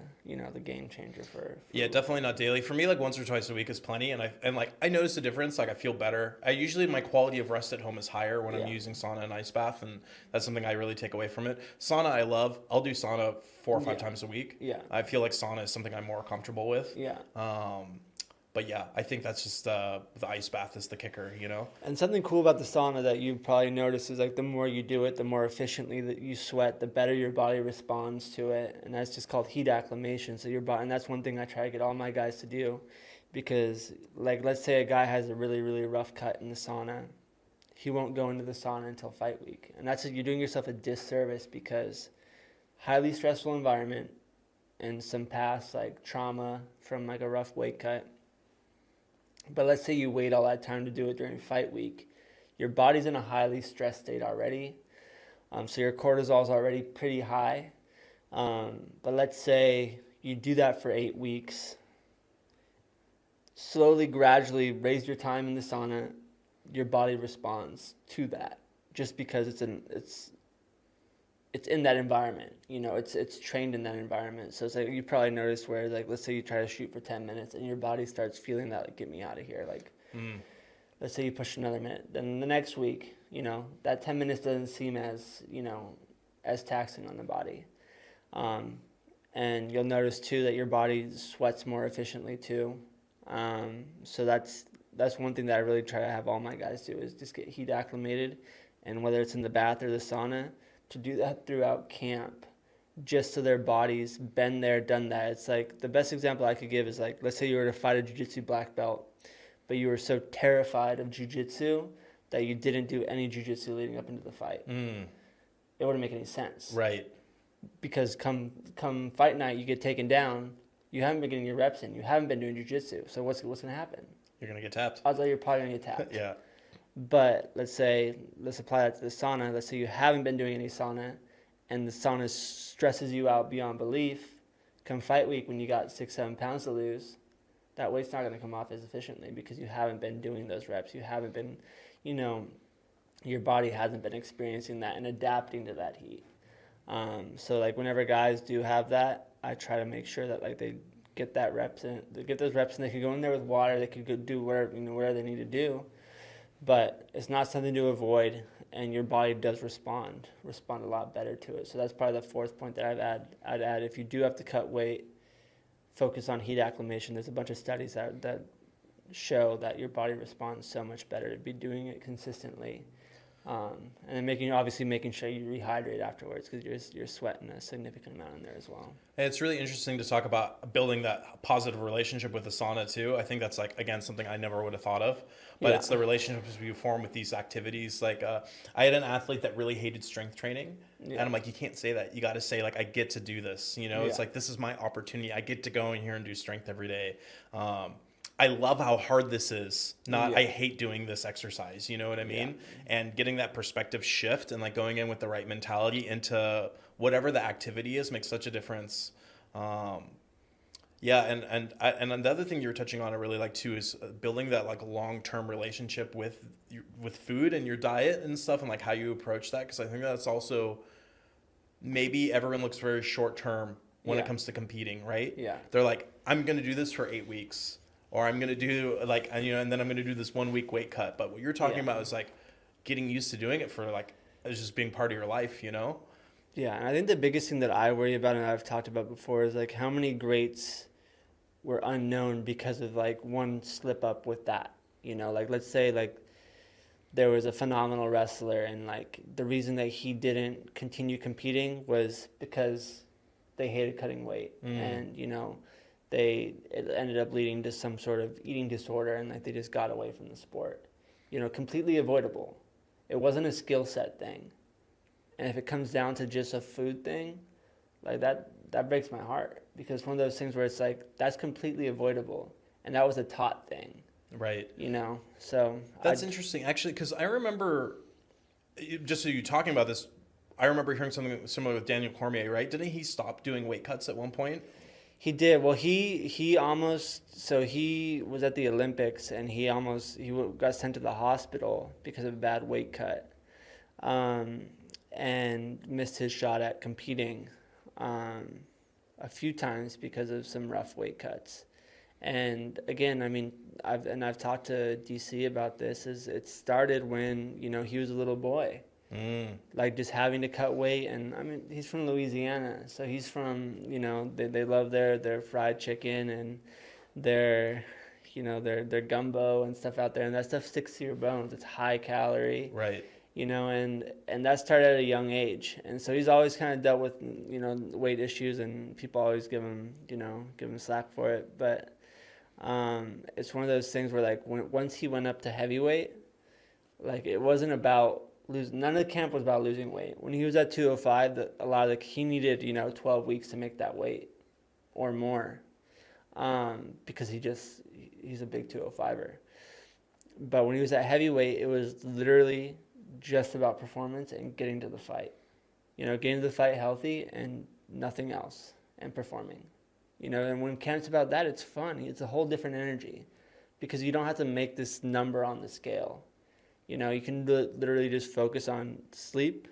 game changer for Yeah, definitely not daily. For me, like once or twice a week is plenty, and I notice a difference. Like I feel better. I usually my quality of rest at home is higher when I'm using sauna and ice bath, and that's something I really take away from it. Sauna I love. I'll do sauna 4 or 5 times a week. Yeah. I feel like sauna is something I'm more comfortable with. Yeah. But yeah, I think that's just the ice bath is the kicker, you know? And something cool about the sauna that you probably notice is like the more you do it, the more efficiently that you sweat, the better your body responds to it. And that's just called heat acclimation. So your body, and that's one thing I try to get all my guys to do, because like let's say a guy has a really, really rough cut in the sauna. He won't go into the sauna until fight week. And you're doing yourself a disservice, because highly stressful environment and some past like trauma from like a rough weight cut. But let's say you wait all that time to do it during fight week. Your body's in a highly stressed state already. So your cortisol is already pretty high. But let's say you do that for 8 weeks. Slowly, gradually raise your time in the sauna. Your body responds to that just because it's in that environment. It's trained in that environment. So it's like you probably noticed where, like, let's say you try to shoot for 10 minutes and your body starts feeling that, like, get me out of here. Like, let's say you push another minute. Then the next week, that 10 minutes doesn't seem as taxing on the body. And you'll notice too that your body sweats more efficiently too. So that's one thing that I really try to have all my guys do, is just get heat acclimated. And whether it's in the bath or the sauna, to do that throughout camp, just so their bodies been there, done that. It's like the best example I could give is like, let's say you were to fight a jiu-jitsu black belt, but you were so terrified of jiu-jitsu that you didn't do any jiu-jitsu leading up into the fight. It wouldn't make any sense. Right. Because come fight night, you get taken down. You haven't been getting your reps in. You haven't been doing jiu-jitsu. So what's going to happen? You're going to get tapped. Odds are you're probably going to get tapped. Yeah. But let's apply that to the sauna. Let's say you haven't been doing any sauna, and the sauna stresses you out beyond belief. Come fight week, when you got 6-7 pounds to lose, that weight's not going to come off as efficiently because you haven't been doing those reps. You haven't been, your body hasn't been experiencing that and adapting to that heat. So like whenever guys do have that, I try to make sure that like they get that reps in. They get those reps, and they can go in there with water. They could go do whatever they need to do. But it's not something to avoid, and your body does respond a lot better to it. So that's probably the fourth point that I'd add. If you do have to cut weight, focus on heat acclimation. There's a bunch of studies that show that your body responds so much better to be doing it consistently. And then making sure you rehydrate afterwards, because you're sweating a significant amount in there as well. And it's really interesting to talk about building that positive relationship with the sauna too. I think that's like, again, something I never would have thought of, but it's the relationships you form with these activities. Like I had an athlete that really hated strength training, and I'm like, you can't say that. You got to say like, I get to do this. It's like, this is my opportunity. I get to go in here and do strength every day. I love how hard this is. I hate doing this exercise. You know what I mean? Yeah. And getting that perspective shift and like going in with the right mentality into whatever the activity is makes such a difference. And the other thing you were touching on I really like too is building that like long-term relationship with food and your diet and stuff, and like how you approach that, because I think that's also, maybe everyone looks very short-term when it comes to competing, right? Yeah. They're like, I'm going to do this for 8 weeks. Or I'm going to do like, and then I'm going to do this 1 week weight cut. But what you're talking about is like getting used to doing it for like, it's just being part of your life, Yeah. And I think the biggest thing that I worry about, and I've talked about before, is like how many greats were unknown because of like one slip up with that, like let's say like there was a phenomenal wrestler, and like the reason that he didn't continue competing was because they hated cutting weight. And, it ended up leading to some sort of eating disorder, and like they just got away from the sport. Completely avoidable. It wasn't a skill set thing. And if it comes down to just a food thing, like that breaks my heart, because one of those things where it's like, that's completely avoidable, and that was a taught thing. Right. So that's interesting, actually, because I remember, just so you talking about this, I remember hearing something similar with Daniel Cormier, right? Didn't he stop doing weight cuts at one point? He did. Well, he almost, so he was at the Olympics and got sent to the hospital because of a bad weight cut, and missed his shot at competing a few times because of some rough weight cuts. And again, I mean, I've talked to DC about this. Is it started when he was a little boy. Like just having to cut weight, and I mean he's from Louisiana, so he's from they love their fried chicken and their their gumbo and stuff out there, and that stuff sticks to your bones. It's high calorie, Right. And that started at a young age, and so he's always kind of dealt with weight issues, and people always give him slack for it, but it's one of those things where like once he went up to heavyweight, like it wasn't about none of the camp was about losing weight. When he was at 205, he needed 12 weeks to make that weight or more, because he's a big 205er. But when he was at heavyweight, it was literally just about performance and getting to the fight. Getting to the fight healthy and nothing else, and performing. And when camp's about that, it's fun. It's a whole different energy, because you don't have to make this number on the scale. You can literally just focus on sleep,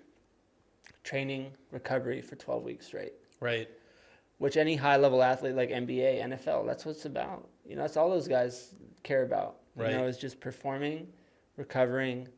training, recovery for 12 weeks straight. Right. Which any high-level athlete like NBA, NFL, that's what it's about. That's all those guys care about. Right. Is just performing, recovering,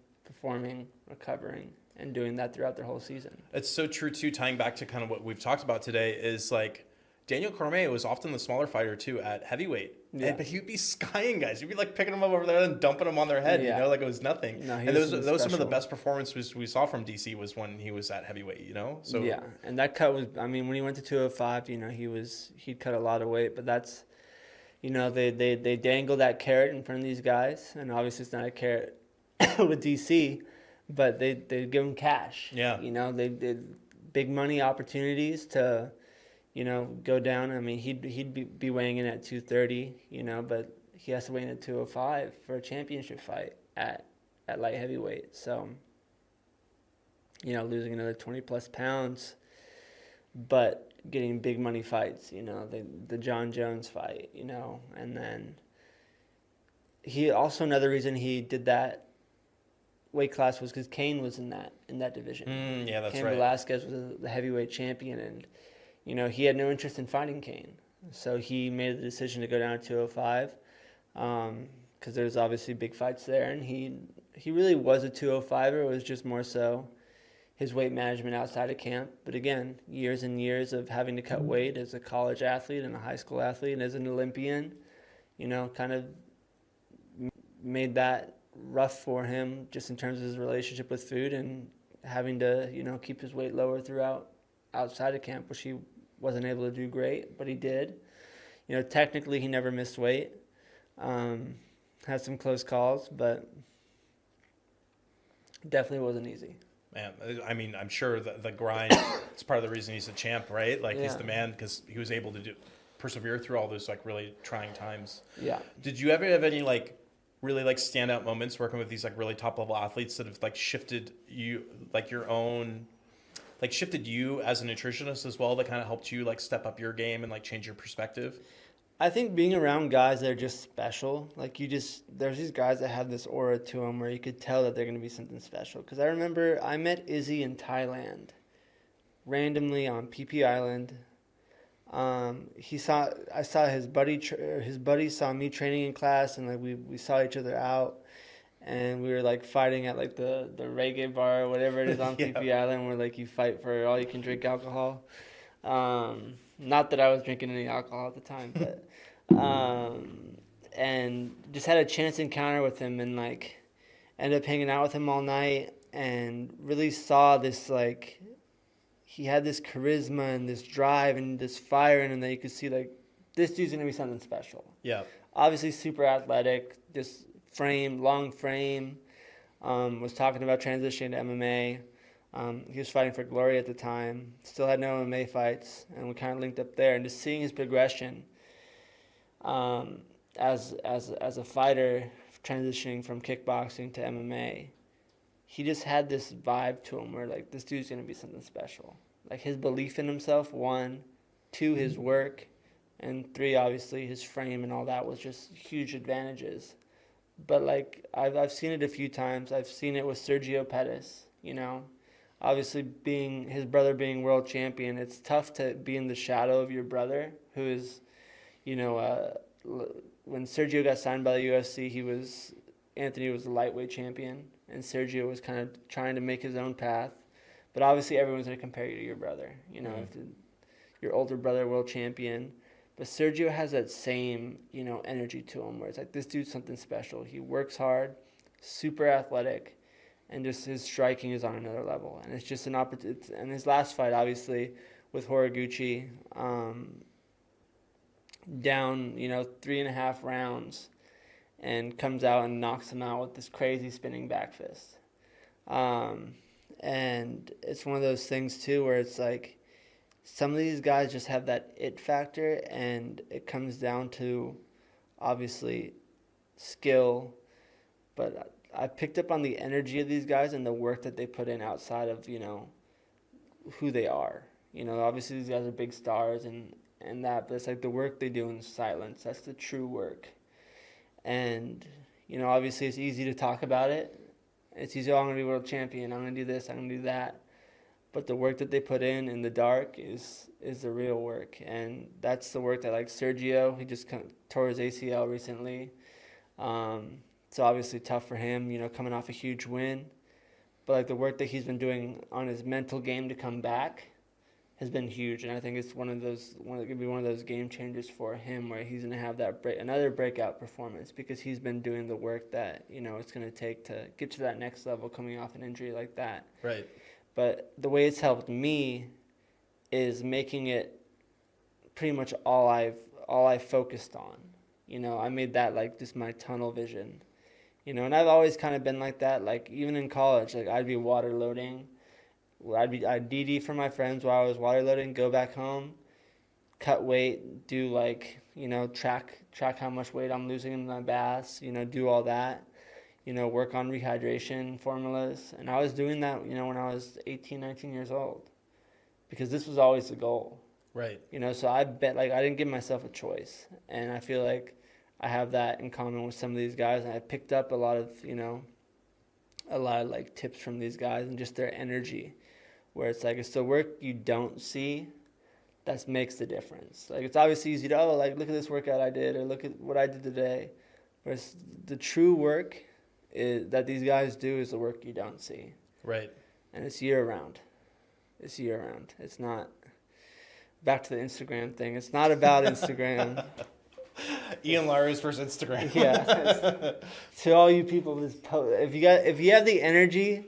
and doing that throughout their whole season. It's so true, too, tying back to kind of what we've talked about today is like Daniel Cormier was often the smaller fighter, too, at heavyweight. Yeah. But he'd be skying guys. You'd be like picking them up over there and dumping them on their head, like it was nothing. No, and those some of the best performances we saw from DC was when he was at heavyweight, So yeah, and that cut was, I mean, when he went to 205, he'd cut a lot of weight, but that's, they dangle that carrot in front of these guys, and obviously it's not a carrot with DC, but they give him cash. Yeah. They did big money opportunities to go down. I mean, he'd be weighing in at 230, but he has to weigh in at 205 for a championship fight at light heavyweight. So, losing another 20 plus pounds, but getting big money fights, the John Jones fight, and then he also, another reason he did that weight class was because Cain was in that division. Yeah, that's Cain right. Velasquez was the heavyweight champion, and he had no interest in fighting Cain. So he made the decision to go down to 205, because there's obviously big fights there. And he really was a 205er. It was just more so his weight management outside of camp. But again, years and years of having to cut weight as a college athlete and a high school athlete and as an Olympian, kind of made that rough for him just in terms of his relationship with food and having to, keep his weight lower throughout outside of camp, which he wasn't able to do great, but he did. Technically he never missed weight. Had some close calls, but definitely wasn't easy. Man, I mean, I'm sure the grind is part of the reason he's a champ, right? Like he's the man because he was able to persevere through all those like really trying times. Yeah. Did you ever have any like really like standout moments working with these like really top level athletes that have like shifted you like your own like shifted you as a nutritionist as well, that kind of helped you like step up your game and like change your perspective? I think being around guys that are just special, like there's these guys that have this aura to them where you could tell that they're going to be something special. Because I remember I met Izzy in Thailand randomly on PP Island. I saw his buddy saw me training in class, and like we saw each other out. And we were like fighting at like the reggae bar or whatever it is on PP Island, where like you fight for all you can drink alcohol. Not that I was drinking any alcohol at the time, but and just had a chance encounter with him, and like ended up hanging out with him all night, and really saw this like he had this charisma and this drive and this fire in him that you could see like this dude's gonna be something special. Yeah. Obviously super athletic, just long frame, was talking about transitioning to MMA. He was fighting for Glory at the time, still had no MMA fights, and we kind of linked up there. And just seeing his progression as a fighter transitioning from kickboxing to MMA, he just had this vibe to him where like this dude's gonna be something special. Like his belief in himself, 1, 2, his work, And 3, obviously, his frame and all that was just huge advantages. But like I've seen it a few times. I've seen it with Sergio Pettis. Obviously being his brother being world champion, it's tough to be in the shadow of your brother, who is, when Sergio got signed by the UFC, Anthony was the lightweight champion, and Sergio was kind of trying to make his own path. But obviously everyone's going to compare you to your brother. Your older brother world champion. But Sergio has that same, energy to him where it's like, this dude's something special. He works hard, super athletic, and just his striking is on another level. And it's just an opportunity. And his last fight, obviously, with Horiguchi, down, 3.5 rounds, and comes out and knocks him out with this crazy spinning back fist. And it's one of those things, too, where it's like, some of these guys just have that it factor, and it comes down to, obviously, skill. But I picked up on the energy of these guys and the work that they put in outside of, who they are. Obviously these guys are big stars and that, but it's like the work they do in silence. That's the true work. And, obviously it's easy to talk about it. It's easy, I'm going to be world champion, I'm going to do this, I'm going to do that. But the work that they put in the dark is the real work. And that's the work that, like Sergio, he just tore his ACL recently. It's obviously tough for him, coming off a huge win. But like the work that he's been doing on his mental game to come back has been huge. And I think it's going to be one of those game changers for him, where he's going to have that another breakout performance, because he's been doing the work that, it's going to take to get to that next level coming off an injury like that. Right. But the way it's helped me is making it pretty much all I've focused on. I made that like just my tunnel vision. And I've always kind of been like that. Like even in college, like I'd be water loading. I'd DD for my friends while I was water loading, go back home, cut weight, do like, track how much weight I'm losing in my baths, do all that. Work on rehydration formulas. And I was doing that, when I was 18, 19 years old, because this was always the goal. Right. So I bet, like, I didn't give myself a choice. And I feel like I have that in common with some of these guys. And I picked up a lot of like tips from these guys and just their energy, where it's like, it's the work you don't see that makes the difference. Like, it's obviously easy to, look at this workout I did, or look at what I did today. Whereas the true work that these guys do is the work you don't see. Right. And it's year round. It's not, back to the Instagram thing, it's not about Instagram. Ian Larios versus Instagram. Yeah. To all you people, if you have the energy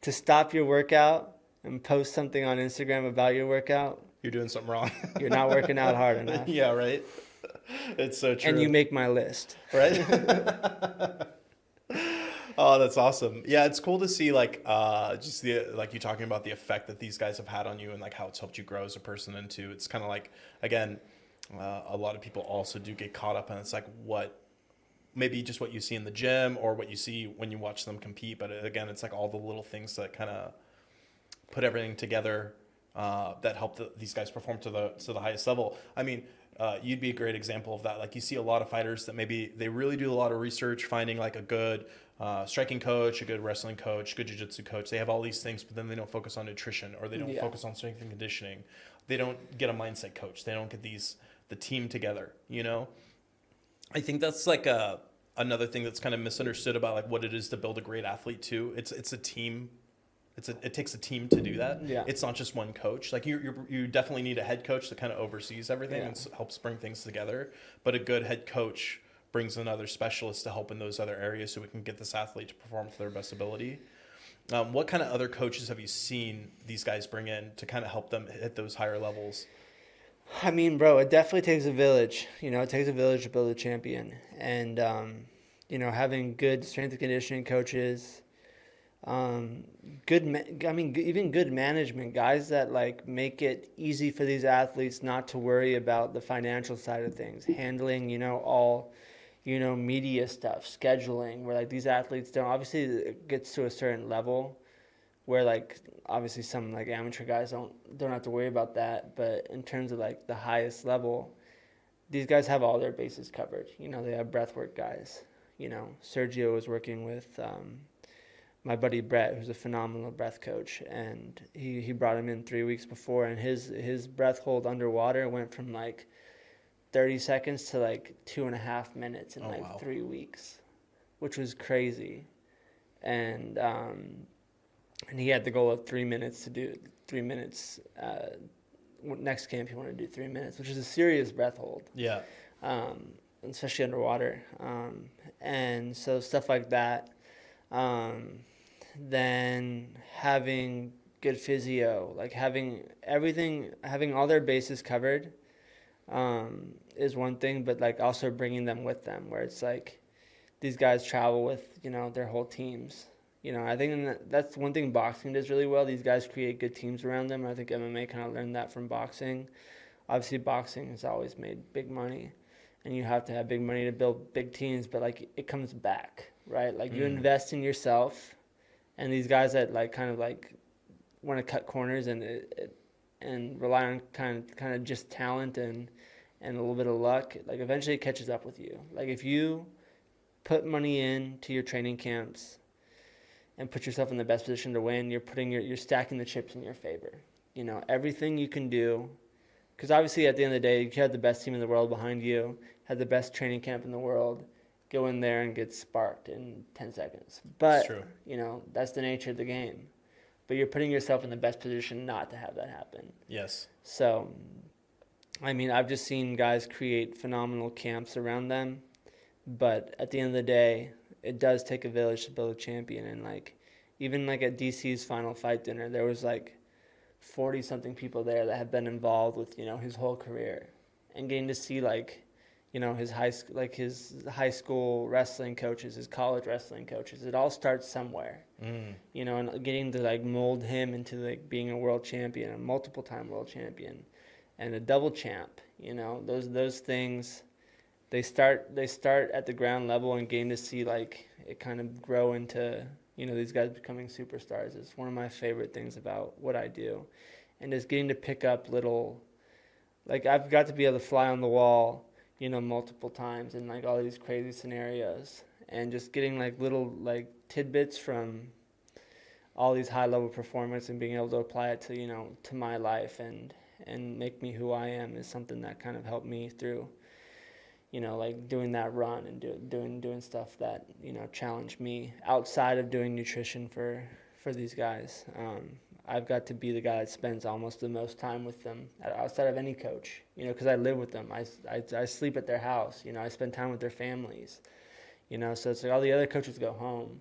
to stop your workout and post something on Instagram about your workout, You're doing something wrong. you're not working out hard enough. Yeah, right. It's so true. And you make my list. Right? Oh, that's awesome. Yeah, it's cool to see like you talking about the effect that these guys have had on you, and like how it's helped you grow as a person. And too, it's kind of like, again, a lot of people also do get caught up, and it's like maybe just what you see in the gym or what you see when you watch them compete. But again, it's like all the little things that kind of put everything together that help these guys perform to the highest level. I mean, you'd be a great example of that. Like, you see a lot of fighters that maybe they really do a lot of research, finding like a good striking coach, a good wrestling coach, good jiu-jitsu coach. They have all these things, but then they don't focus on nutrition, or they don't focus on strength and conditioning. They don't get a mindset coach. They don't get the team together, I think that's like another thing that's kind of misunderstood about like what it is to build a great athlete too. It's a team. It takes a team to do that. Yeah. It's not just one coach. Like you definitely need a head coach that kind of oversees everything and helps bring things together. But a good head coach brings another specialist to help in those other areas, so we can get this athlete to perform to their best ability. What kind of other coaches have you seen these guys bring in to kind of help them hit those higher levels? I mean, bro, it definitely takes a village. It takes a village to build a champion. And, having good strength and conditioning coaches, even good management, guys that like make it easy for these athletes not to worry about the financial side of things, handling, all, media stuff, scheduling, where like these athletes don't, obviously it gets to a certain level where like obviously some like amateur guys don't have to worry about that, but in terms of like the highest level, these guys have all their bases covered. You know, they have breathwork guys. You know, Sergio was working with my buddy Brett, who's a phenomenal breath coach, and he brought him in 3 weeks before, and his breath hold underwater went from like 30 seconds to like 2.5 minutes in wow. 3 weeks, which was crazy. And he had the goal of 3 minutes to do 3 minutes. Next camp, he wanted to do 3 minutes, which is a serious breath hold. Yeah. Especially underwater. And so stuff like that. Then having good physio, like having everything, having all their bases covered, is one thing, but like also bringing them with them, where it's like these guys travel with, you know, their whole teams. You know, I think that's one thing boxing does really well. These guys create good teams around them. I think MMA kind of learned that from boxing. Obviously, boxing has always made big money, and you have to have big money to build big teams, but like it comes back, right? Like you invest in yourself, and these guys that like kind of like want to cut corners and rely on kind of just talent and a little bit of luck, like eventually it catches up with you. Like if you put money into your training camps and put yourself in the best position to win, you're stacking the chips in your favor. You know, everything you can do, because obviously at the end of the day, you had the best team in the world behind you, had the best training camp in the world, go in there and get sparked in 10 seconds. But, you know, that's the nature of the game. But you're putting yourself in the best position not to have that happen. Yes. So, I mean, I've just seen guys create phenomenal camps around them, but at the end of the day, it does take a village to build a champion. And like, even like at DC's final fight dinner, there was like 40 something people there that have been involved with, you know, his whole career, and getting to see like, you know, his high school wrestling coaches, his college wrestling coaches. It all starts somewhere, you know, and getting to like mold him into like being a world champion, a multiple time world champion, and a double champ. You know, those things. They start at the ground level, and getting to see like it kind of grow into, you know, these guys becoming superstars is one of my favorite things about what I do. And just getting to pick up little, like I've got to be able to fly on the wall, you know, multiple times in like all these crazy scenarios, and just getting like little like tidbits from all these high level performance and being able to apply it to, you know, to my life and make me who I am is something that kind of helped me through, you know, like doing that run and doing stuff that, you know, challenged me outside of doing nutrition for these guys. I've got to be the guy that spends almost the most time with them outside of any coach, you know, because I live with them. I sleep at their house, you know, I spend time with their families, you know, so it's like all the other coaches go home.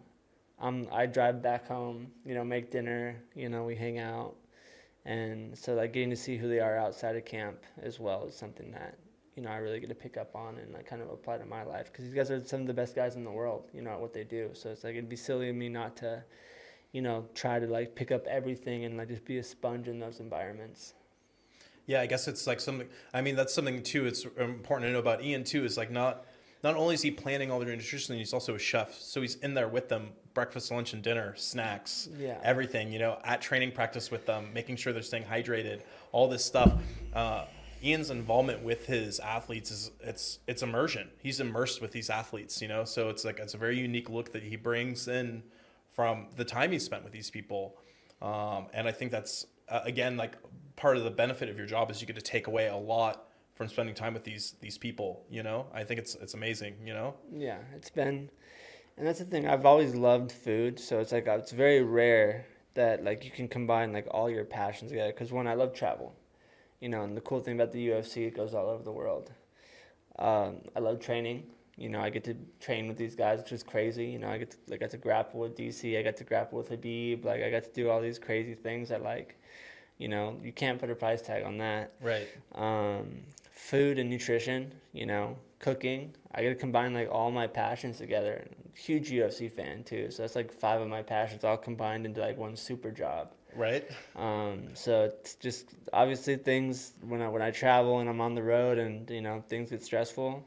I drive back home, you know, make dinner, you know, we hang out. And so like getting to see who they are outside of camp as well is something that, you know, I really get to pick up on and like kind of apply to my life, because these guys are some of the best guys in the world, you know, at what they do. So it's like it'd be silly of me not to, you know, try to like pick up everything and like just be a sponge in those environments. Yeah, I guess it's like something. I mean, that's something too. It's important to know about Ian too. Is like not only is he planning all their nutrition, he's also a chef. So he's in there with them, breakfast, lunch, and dinner, snacks, everything. You know, at training practice with them, making sure they're staying hydrated, all this stuff. Ian's involvement with his athletes is it's immersion. He's immersed with these athletes, you know. So it's like it's a very unique look that he brings in from the time he spent with these people, and I think that's again like part of the benefit of your job is you get to take away a lot from spending time with these people. You know, I think it's amazing. You know. Yeah, it's been, and that's the thing. I've always loved food, so it's like it's very rare that like you can combine like all your passions together. Because one, I love travel. You know, and the cool thing about the UFC, it goes all over the world. I love training. You know, I get to train with these guys, which is crazy. You know, I got to grapple with DC. I got to grapple with Habib. Like, I got to do all these crazy things that, like, you know, you can't put a price tag on that. Right. Food and nutrition, you know, cooking. I get to combine, like, all my passions together. Huge UFC fan, too. So that's, like, 5 of my passions all combined into, like, one super job. Right. So it's just obviously things when I travel and I'm on the road and, you know, things get stressful,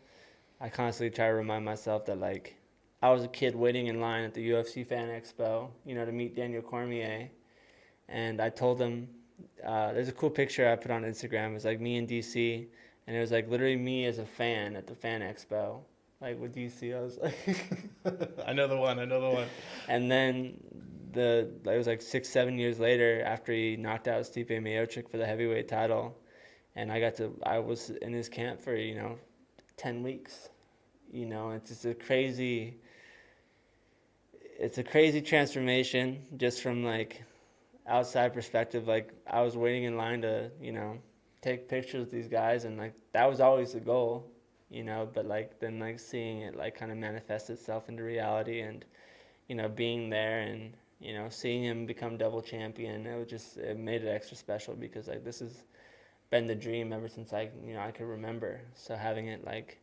I constantly try to remind myself that, like, I was a kid waiting in line at the UFC Fan Expo, you know, to meet Daniel Cormier. And I told him, there's a cool picture I put on Instagram. It's like me in DC and it was like literally me as a fan at the Fan Expo, like with DC. I was like, I know the one. and then it was like 6-7 years later after he knocked out Stipe Miocic for the heavyweight title, and I was in his camp for 10 weeks. It's just a crazy transformation just from like outside perspective. Like I was waiting in line to take pictures with these guys, and like that was always the goal, but like then like seeing it like kind of manifest itself into reality, and being there and seeing him become double champion, it made it extra special, because like this has been the dream ever since I could remember. So having it like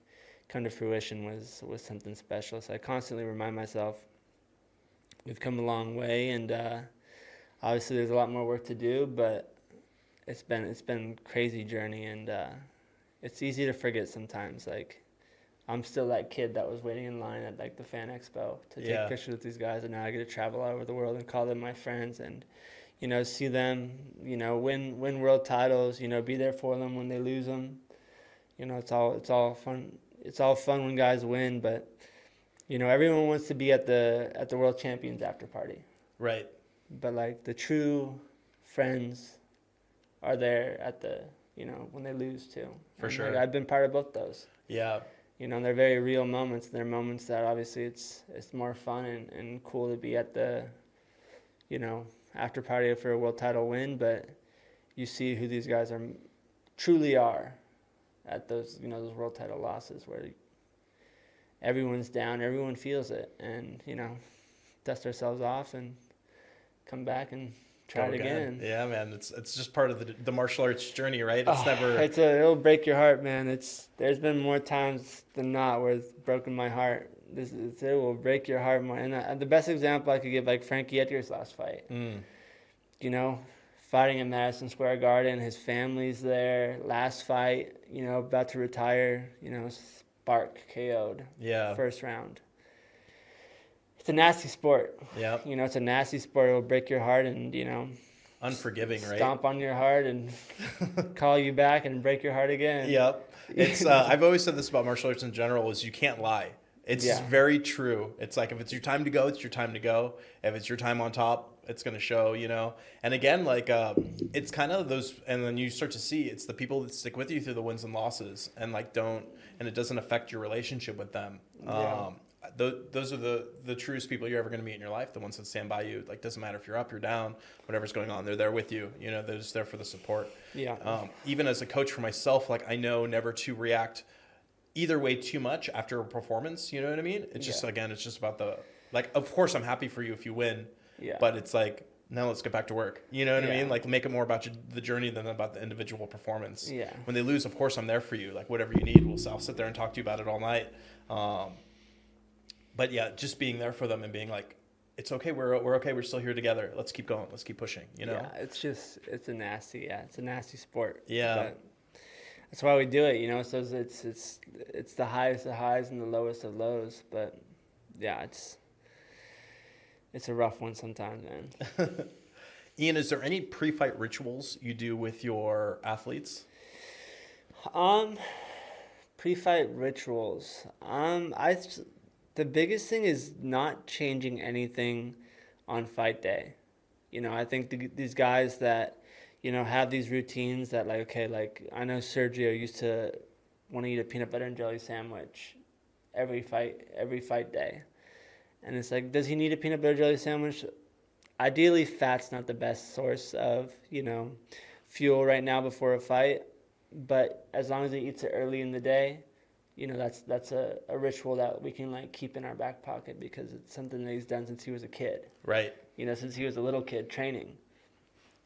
come to fruition was something special. So I constantly remind myself we've come a long way, and obviously there's a lot more work to do, but it's been a crazy journey, and it's easy to forget sometimes. Like I'm still that kid that was waiting in line at like the Fan Expo to take pictures with these guys, and now I get to travel all over the world and call them my friends, and see them win world titles, be there for them when they lose them. It's all fun. It's all fun when guys win, but everyone wants to be at the world champions after party. Right. But like the true friends are there at the when they lose too. For sure. Like, I've been part of both those. Yeah. And they're very real moments. They're moments that obviously it's more fun and cool to be at the after party for a world title win, but you see who these guys truly are at those those world title losses, where everyone's down, everyone feels it, and dust ourselves off and come back and try it again. Yeah, man, it's just part of the martial arts journey, right? It'll break your heart, man. There's been more times than not where it's broken my heart. It will break your heart more. And the best example I could give, like Frankie Edgar's last fight. Fighting at Madison Square Garden, his family's there. Last fight, about to retire. Spark KO'd. Yeah. First round. It's a nasty sport. Yeah. It's a nasty sport. It will break your heart and unforgiving, right? Stomp on your heart and call you back and break your heart again. Yep. It's I've always said this about martial arts in general, is you can't lie. It's very true. It's like if it's your time to go, it's your time to go. If it's your time on top, it's going to show, And again, like it's kind of those, and then you start to see it's the people that stick with you through the wins and losses, and like and it doesn't affect your relationship with them. Yeah. Those are the truest people you're ever going to meet in your life, the ones that stand by you. Like, doesn't matter if you're up, you're down, whatever's going on, they're there with you. They're just there for the support. Yeah. Even as a coach for myself, like I know never to react either way too much after a performance. You know what I mean? It's just, again, it's just about of course I'm happy for you if you win, but it's like, now let's get back to work. You know what I mean? Like, make it more about the journey than about the individual performance. Yeah. When they lose, of course I'm there for you. Like, whatever you need, I'll sit there and talk to you about it all night. But yeah, just being there for them and being like, it's okay, we're okay, we're still here together. Let's keep going. Let's keep pushing. Yeah, it's a nasty sport. Yeah. But that's why we do it, so it's the highest of highs and the lowest of lows. But yeah, it's a rough one sometimes, man. Ian, is there any pre-fight rituals you do with your athletes? Pre-fight rituals. The biggest thing is not changing anything on fight day. I think these guys that, have these routines that like, okay, like I know Sergio used to want to eat a peanut butter and jelly sandwich every fight day. And it's like, does he need a peanut butter jelly sandwich? Ideally, fat's not the best source of, fuel right now before a fight. But as long as he eats it early in the day, that's a ritual that we can like keep in our back pocket, because it's something that he's done since he was a kid. Right. Since he was a little kid training,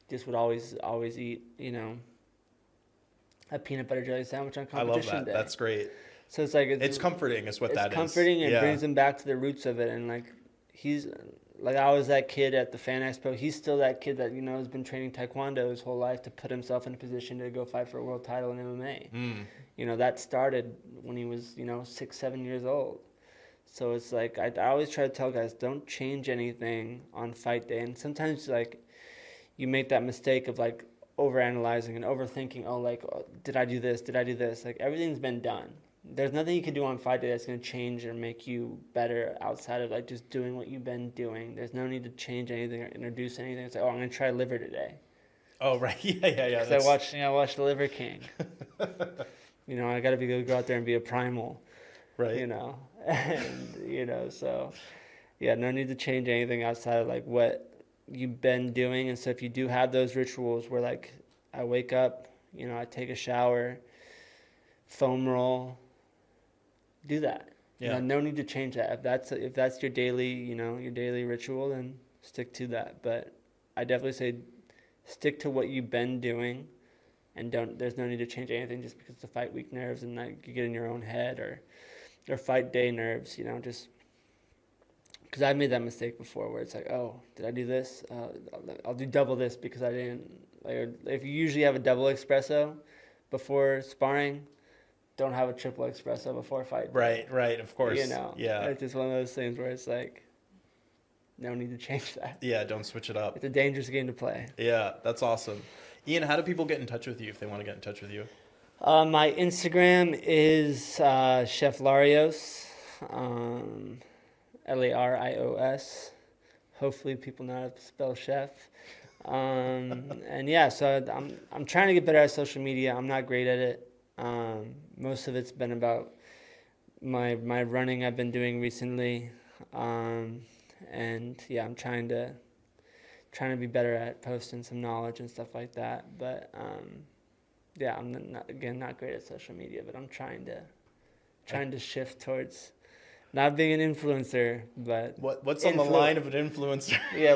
just would always eat, a peanut butter jelly sandwich on competition day. I love that. That's great. So it's like it's comforting, is what that is. It's comforting and brings him back to the roots of it, and like he's like, I was that kid at the Fan Expo. He's still that kid that has been training Taekwondo his whole life to put himself in a position to go fight for a world title in MMA. That started when he was 6-7 years old. So it's like I always try to tell guys, don't change anything on fight day. And sometimes like you make that mistake of like overanalyzing and overthinking. Oh, like, oh, did I do this? Did I do this? Like, everything's been done. There's nothing you can do on fight day that's going to change or make you better outside of like just doing what you've been doing. There's no need to change anything or introduce anything. It's like, oh, I'm going to try liver today. Oh, right. Yeah. Because I watched The Liver King. You know, I got to be able to go out there and be a primal. Right. You know, and, you know, so, yeah, no need to change anything outside of, like, what you've been doing. And so if you do have those rituals where, like, I wake up, you know, I take a shower, foam roll, do that. Yeah. You know, no need to change that. If that's your daily, you know, your daily ritual, then stick to that. But I definitely say stick to what you've been doing, and there's no need to change anything just because the fight week nerves and like you get in your own head or fight day nerves, you know, just because I've made that mistake before where it's like, oh, did I do this? I'll do double this because I didn't. Like, if you usually have a double espresso before sparring, don't have a triple espresso before fight day. Right, of course. You know, yeah. It's just one of those things where it's like, no need to change that. Yeah, don't switch it up. It's a dangerous game to play. Yeah, that's awesome. Ian, how do people get in touch with you if they want to get in touch with you? My Instagram is Chef Larios, Larios. Hopefully, people know how to spell chef. And yeah, so I'm trying to get better at social media. I'm not great at it. Most of it's been about my running I've been doing recently, and yeah, I'm trying to be better at posting some knowledge and stuff like that. But yeah, I'm not great at social media, but I'm trying to shift towards not being an influencer, but what's on the line of an influencer? Yeah,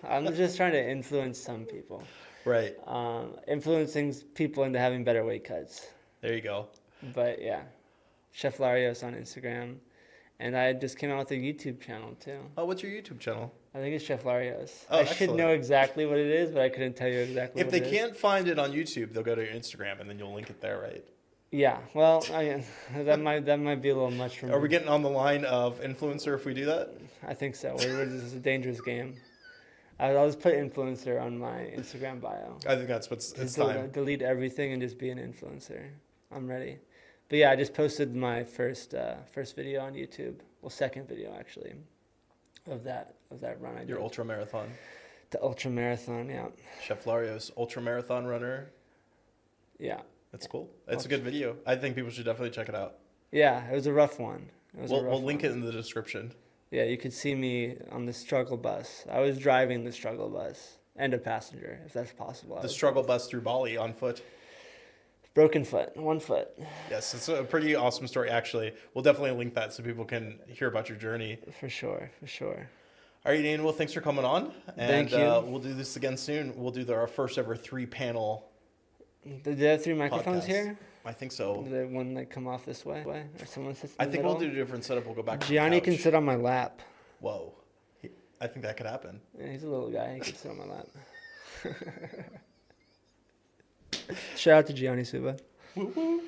I'm just trying to influence some people. Right. Influencing people into having better weight cuts. There you go. But yeah, Chef Larios on Instagram, and I just came out with a YouTube channel too. Oh, what's your YouTube channel? I think it's Chef Larios. Oh, I should know exactly what it is, but I couldn't tell you exactly If what they it is. can't find it on YouTube, they'll go to your Instagram, and then you'll link it there, right? Yeah, well, that might be a little much for me. Are we getting on the line of influencer if we do that? I think so. This is a dangerous game. I'll just put influencer on my Instagram bio. I think that's it's time. Delete everything and just be an influencer. I'm ready. But yeah, I just posted my first video on YouTube. Well, second video actually, of that run I did. Your ultra marathon. The ultra marathon, yeah. Chef Larios, ultra marathon runner. Yeah. That's cool. It's a good video. I think people should definitely check it out. Yeah, it was a rough one. We'll link it in the description. Yeah, you could see me on the struggle bus. I was driving the struggle bus and a passenger, if that's possible. The struggle bus through Bali on foot. Broken foot, 1 foot. Yes, it's a pretty awesome story, actually. We'll definitely link that so people can hear about your journey. For sure. All right, Ian, well, thanks for coming on. Thank you. We'll do this again soon. We'll do our first ever 3-panel Did they have 3 microphones podcast. Here? I think so. Did they one like come off this way? Or someone sits in I the think middle? we'll do a different setup. We'll go back to Gianni the can couch. sit on my lap. Whoa. I think that could happen. Yeah, he's a little guy. He can sit on my lap. Shout out to Gianni Suba. Woo woo.